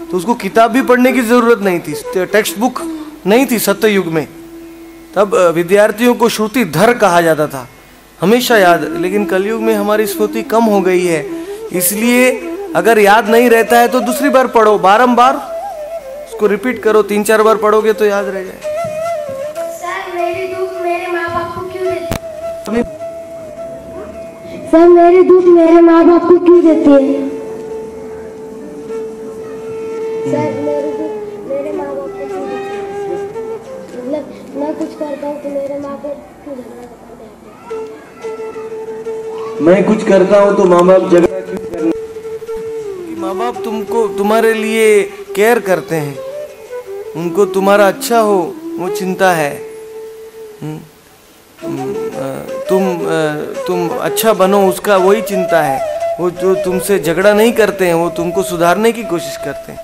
तो उसको किताब भी पढ़ने की जरूरत नहीं थी, टेक्स्ट बुक नहीं थी सत्ययुग में। तब विद्यार्थियों को श्रुतिधर कहा जाता था, हमेशा याद। लेकिन कलयुग में हमारी स्मृति कम हो गई है, इसलिए अगर याद नहीं रहता है तो दूसरी बार पढ़ो, बारंबार उसको रिपीट करो। 3-4 बार पढ़ोगे तो याद रह जाए। सर, मेरी दुख मेरे माँ बाप को क्यों देते? सर मेरे दुख मेरे माँ बाप को क्यों देते हैं? सर मेरे दुख मेरे माँ बाप को क्यों देते हैं? मतलब मैं कुछ करता हूँ तो मेरे माँ बाप क्यों झगड़ा करते हैं? मैं कुछ करता हूँ तो माँ बाप झगड़ा क्यों करते? माँ बाप तुमको तुम्हारे लिए केयर करते हैं, उनको तुम्हारा अच्छा हो वो चिंता है। तुम अच्छा बनो उसका वही चिंता है। वो जो तुमसे झगड़ा नहीं करते हैं वो तुमको सुधारने की कोशिश करते हैं।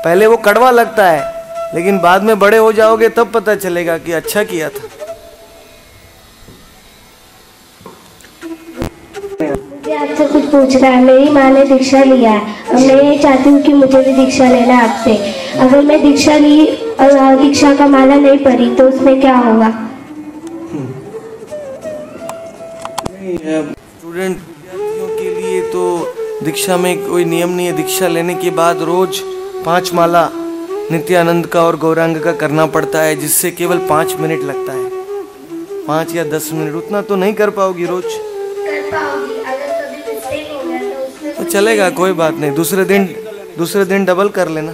पहले वो कड़वा लगता है लेकिन बाद में बड़े हो जाओगे तब पता चलेगा कि अच्छा किया था। मुझे आपसे कुछ पूछना है। मेरी माँ ने दीक्षा लिया है और मैं ये चाहती हूँ कि मुझे भी दीक्षा लेना है आपसे। अगर मैं दीक्षा ली और दीक्षा का माला नहीं पड़ी तो उसमें क्या होगा? स्टूडेंट विद्यार्थियों के लिए तो दीक्षा में कोई नियम नहीं है। दीक्षा लेने के बाद रोज 5 माला नित्यानंद का और गौरांग का करना पड़ता है, जिससे केवल 5 मिनट लगता है। 5 या 10 मिनट, उतना तो नहीं कर पाओगी रोज। कर पाऊंगी, अगर कभी मिस्टेक हो गया तो उसमें तो चलेगा, कोई बात नहीं। दूसरे दिन डबल कर लेना।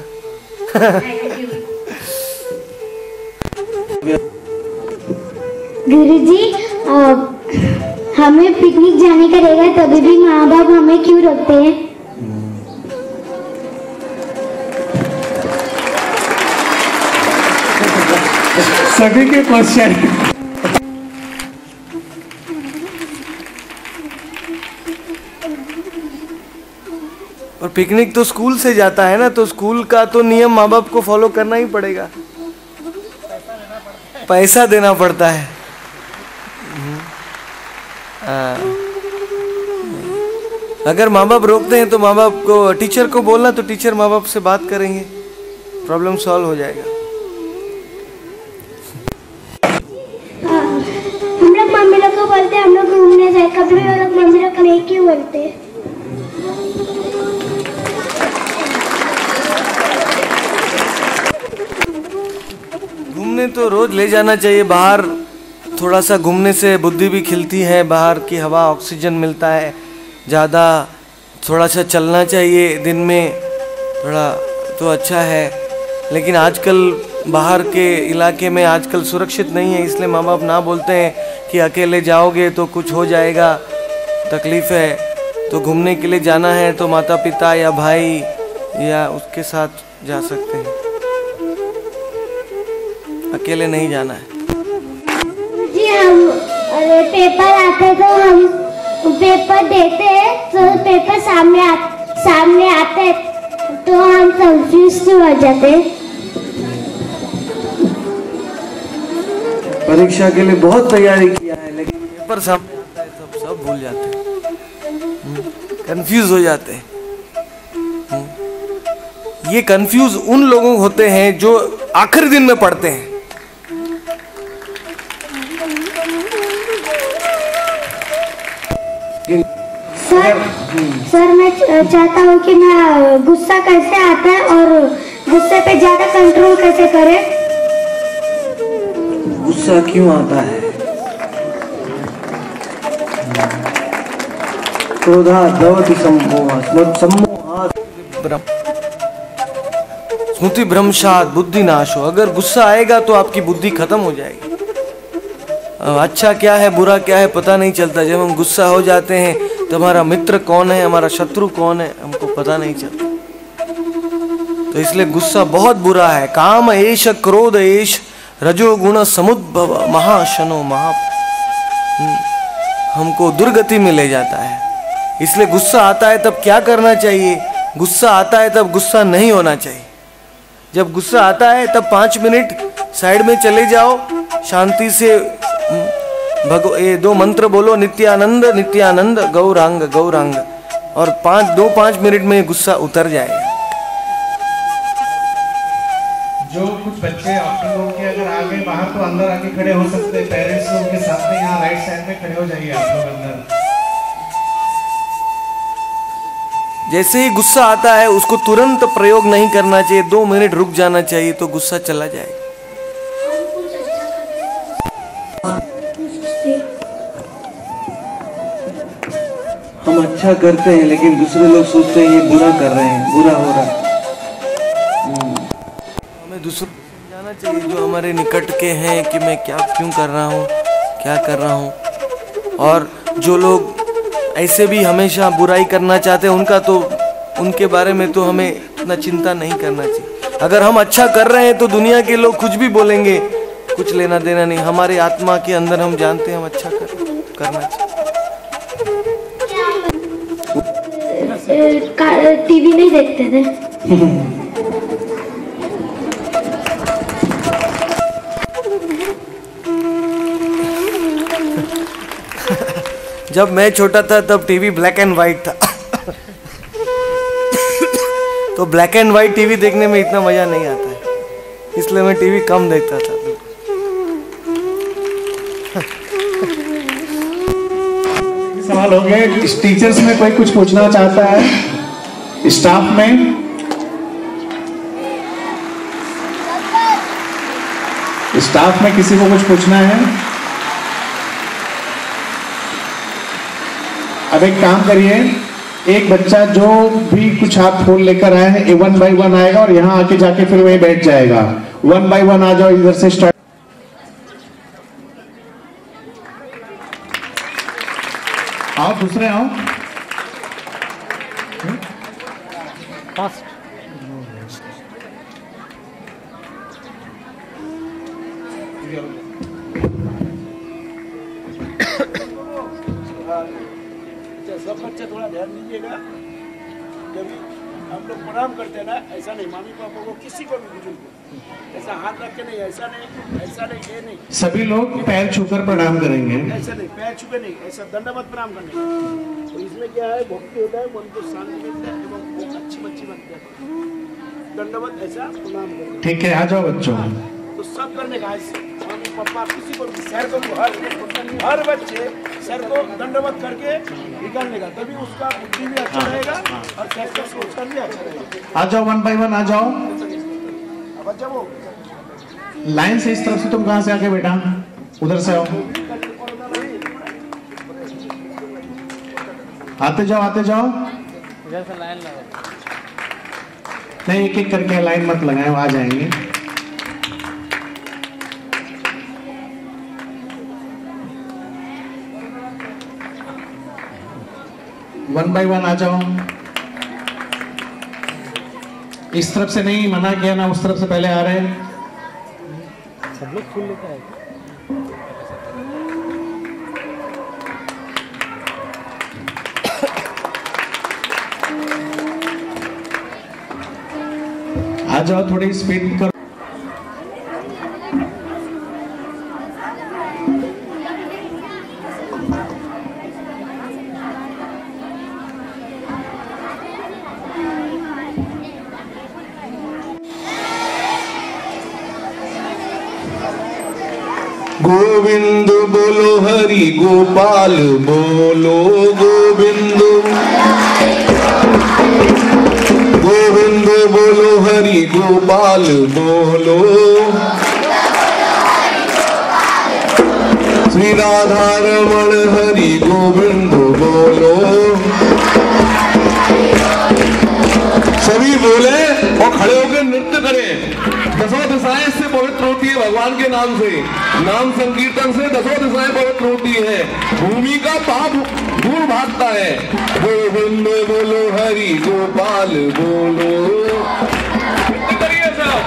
गुरुजी, हमें पिकनिक जाने का रहेगा तभी भी माँ बाप हमें क्यों रोकते हैं? सभी के क्वेश्चन। और पिकनिक तो स्कूल से जाता है ना, तो स्कूल का तो नियम माँ बाप को फॉलो करना ही पड़ेगा। पैसा देना पड़ता है। अगर माँ बाप रोकते हैं तो माँ बाप को, टीचर को बोलना, तो टीचर माँ बाप से बात करेंगे, प्रॉब्लम सॉल्व हो जाएगा। हम लोग मम्मी लोग को बोलते हैं हम लोग घूमने जाए, कभी वो लोग मम्मी लोग नहीं क्यों बोलते? घूमने तो रोज ले जाना चाहिए बाहर। थोड़ा सा घूमने से बुद्धि भी खिलती है, बाहर की हवा, ऑक्सीजन मिलता है ज़्यादा। थोड़ा सा चलना चाहिए दिन में थोड़ा, तो अच्छा है। लेकिन आजकल बाहर के इलाके में आजकल सुरक्षित नहीं है, इसलिए माँ बाप ना बोलते हैं कि अकेले जाओगे तो कुछ हो जाएगा, तकलीफ़ है। तो घूमने के लिए जाना है तो माता पिता या भाई या उसके साथ जा सकते हैं, अकेले नहीं जाना है। जी हम पेपर आते तो हम पेपर देते हैं, तो पेपर सामने आते तो हम कंफ्यूज हो जाते। परीक्षा के लिए बहुत तैयारी किया है लेकिन पेपर सामने आता है तो सब भूल जाते हैं, कंफ्यूज हो जाते हैं। ये कंफ्यूज उन लोगों होते हैं जो आखिरी दिन में पढ़ते हैं। सर मैं चाहता हूँ कि मैं गुस्सा कैसे आता है और गुस्से पे ज्यादा कंट्रोल कैसे करें? गुस्सा क्यों आता है? क्रोधात् भवति सम्मोहात् स्मृति भ्रंशात् बुद्धिनाशो। अगर गुस्सा आएगा तो आपकी बुद्धि खत्म हो जाएगी। अच्छा क्या है बुरा क्या है पता नहीं चलता। जब हम गुस्सा हो जाते हैं तो हमारा मित्र कौन है हमारा शत्रु कौन है हमको पता नहीं चलता। तो इसलिए गुस्सा बहुत बुरा है। काम एष क्रोध एष रजोगुण समुद्भव महाशनो महा, हमको दुर्गति में ले जाता है। इसलिए गुस्सा आता है तब क्या करना चाहिए? गुस्सा आता है तब गुस्सा नहीं होना चाहिए। जब गुस्सा आता है तब 5 मिनट साइड में चले जाओ, शांति से ये 2 मंत्र बोलो, नित्यानंद नित्यानंद गौरांग गौरांग, और 5 मिनट में गुस्सा उतर जाएगा। जो कुछ बच्चे आफ्टरनून के अगर आ गए बाहर तो अंदर आके खड़े हो सकते हैं, पेरेंट्स लोग के साथ में यहाँ राइट साइड में खड़े हो जाइए आप लोग अंदर। जैसे ही गुस्सा आता है उसको तुरंत प्रयोग नहीं करना चाहिए, 2 मिनट रुक जाना चाहिए तो गुस्सा चला जाएगा। हम अच्छा करते हैं लेकिन दूसरे लोग सोचते हैं ये बुरा कर रहे हैं, बुरा हो रहा है। हमें दूसरों को समझाना चाहिए जो हमारे निकट के हैं कि मैं क्या क्यों कर रहा हूँ, क्या कर रहा हूँ। और जो लोग ऐसे भी हमेशा बुराई करना चाहते हैं उनके बारे में तो हमें इतना चिंता नहीं करना चाहिए। अगर हम अच्छा कर रहे हैं तो दुनिया के लोग कुछ भी बोलेंगे, कुछ लेना देना नहीं। हमारे आत्मा के अंदर हम जानते हैं हम अच्छा करना चाहिए। टीवी नहीं देखते थे। जब मैं छोटा था तब टीवी ब्लैक एंड वाइट था। तो ब्लैक एंड वाइट टीवी देखने में इतना मजा नहीं आता है, इसलिए मैं टीवी कम देखता था। सवाल हो गए। इस टीचर्स में कोई कुछ पूछना चाहता है? स्टाफ में? स्टाफ में किसी को कुछ पूछना है? अब एक काम करिए, एक बच्चा जो भी कुछ आप फूल लेकर आए हैं, 1 बाय 1 आएगा और यहाँ आके जाके फिर वहीं बैठ जाएगा। 1 बाय 1 आ जाओ, इधर से स्टार्ट। आओ, दूसरे आओ। फास्ट। सब बच्चे थोड़ा ध्यान दीजिएगा। जब हम लोग प्रणाम करते हैं ना, ऐसा नहीं, मामी पापा को, किसी को भी, बुजुर्ग को ऐसा हाथ रख के नहीं, ऐसा नहीं, ये नहीं। सभी लोग पैर छूकर प्रणाम करेंगे। ऐसा नहीं, पैर छूके नहीं, ऐसा दंडवत प्रणाम करने। तो इसमें क्या है, भक्ति होता है, मन को शांति मिलता है एवं अच्छी बच्ची बनती है। दंडवत ऐसा प्रणाम करना। ठीक है, आ जाओ बच्चों। तो सब करने का, मामी पापा किसी को सर को, हर बच्चे सर को दंडवत करके निकालने का, तभी उसका बुद्धि भी अच्छा रहेगा और सर का सोचना भी अच्छा रहेगा। आ जाओ, 1 बाय 1 आ जाओ। अब जब वो लाइन से, इस तरफ से। तुम कहां से आके बेटा? उधर से आओ। आते जाओ, आते जाओ। इधर से लाइन लगाओ। नहीं, एक एक करके लाइन मत लगाए, आ जाएंगे। वन बाय 1 आ जाओ। इस तरफ से नहीं, मना किया ना, उस तरफ से पहले आ रहे हैं। सब लोग फूल लेकर आए। आ जाओ, थोड़ी स्पीड करो। गोविंद बोलो हरि गोपाल बोलो गोविंद, गोविंद बोलो हरि गोपाल बोलो, श्री राधा रमण हरि गोविंद बोलो। सभी बोले और खड़े होकर नृत्य करें। दसों दिशाएं इससे पवित्र होती है भगवान के नाम से, नाम संकीर्तन से दसों दिशाएं पवित्र होती है, भूमि का पाप दूर भागता है। गोविंद बोलो हरि गोपाल बोलो, करिए सब।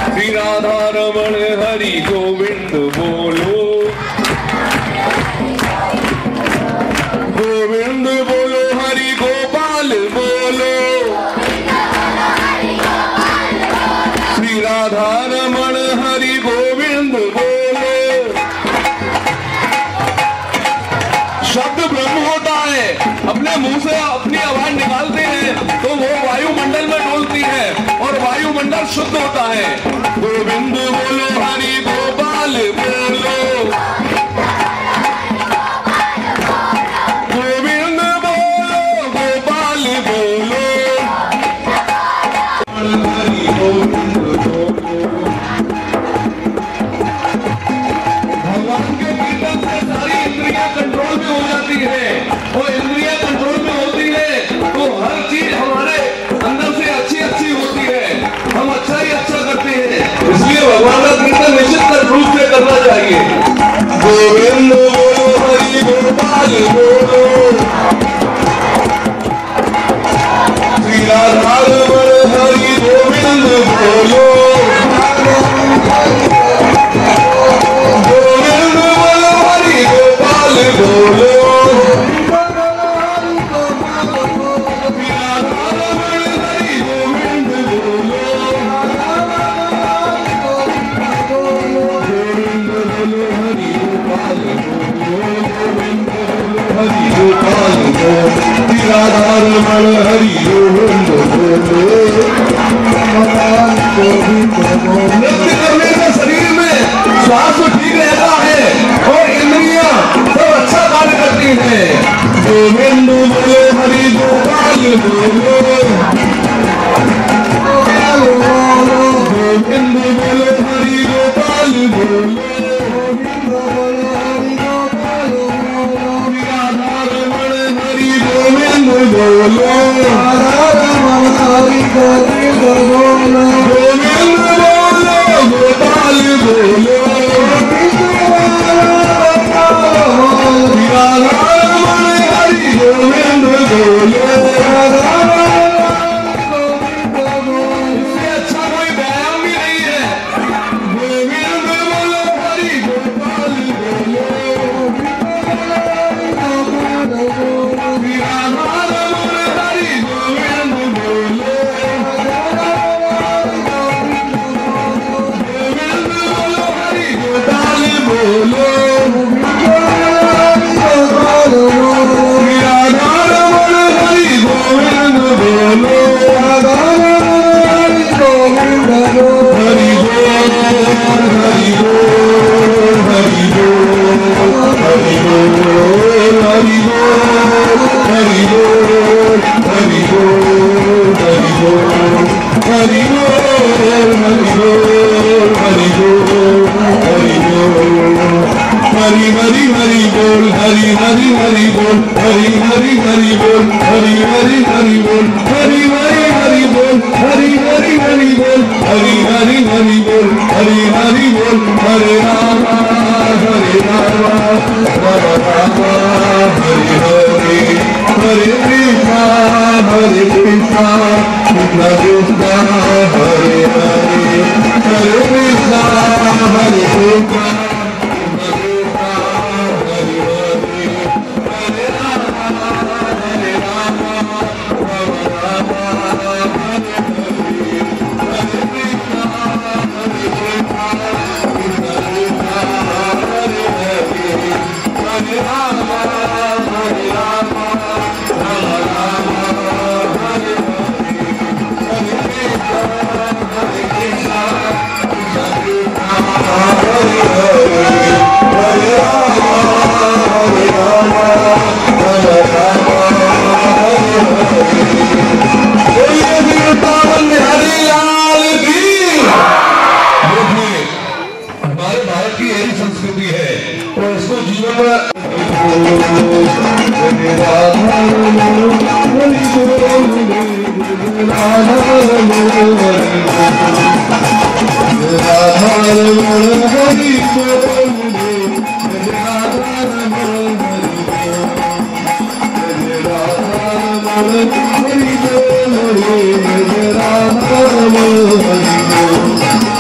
श्री राधा रमण हरि गोविंद बोलो, गोविंद बोलो हरि गोपाल बोलो, राधा रमण हरि गोविंद बोलो। शब्द ब्रह्म होता है, अपने मुंह से अपनी आवाज निकालते हैं तो वो वायुमंडल में डोलती है और वायुमंडल शुद्ध होता है। गोविंद बोलो हरि गोपाल बोलो, गोविंद बोलो गोपाल बोलो, हरि गोविंद। भगवान के कीर्तन से सारी इंद्रियां कंट्रोल में हो जाती है और करना चाहिए। गोविंद बोलो हरि गोपाल बोलो, श्री राधा रमण हरि गोविंद बोलो, गोविंद बोलो हरि गोपाल बोलो, राधा रमण हरि गोविंद बोलो। नृत्य करने से शरीर में स्वास्थ्य ठीक रहता है और इंद्रियां सब अच्छा कार्य करती हैं। गोविंद बोलो हरि गोपाल बोलो, गोविंद बोलो हरि गोपाल बोलो, बोलो राधा रमण हरि गोविंद बोलो, गोविंद बोलो गोपाल बोलो, राधा रमण हरि गोविंद बोलो। इससे अच्छा कोई व्यायाम भी नहीं है। गोविंद बोलो हरि गोपाल बोलो,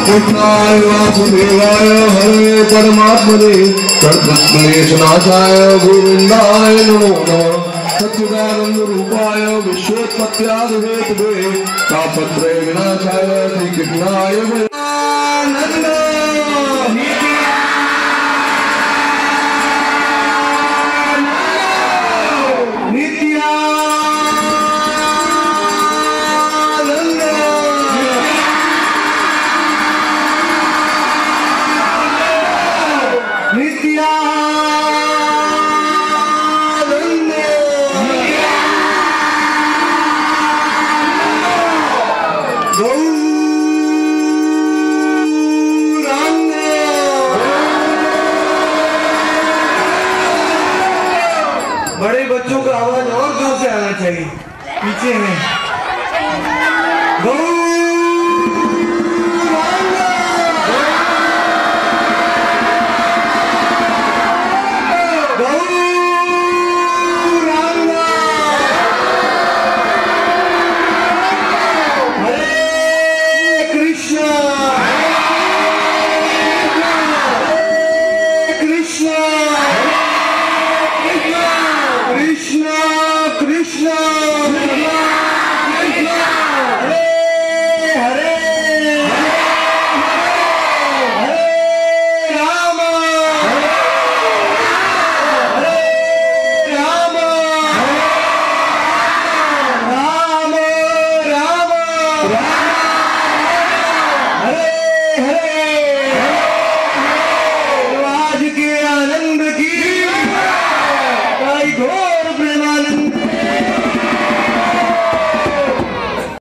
कृष्णाय वासुदेवाय हरे परमात्मने सर्वक्लेशनाशाय गोविंदाय नमो नमः। सच्चिदानंद रूपाय विश्वोत्पत्त्यादिहेतवे तापत्रय विनाशाय श्री कृष्णाय नंद बड़े बच्चों का आवाज और जोर से आना चाहिए पीछे में। हरे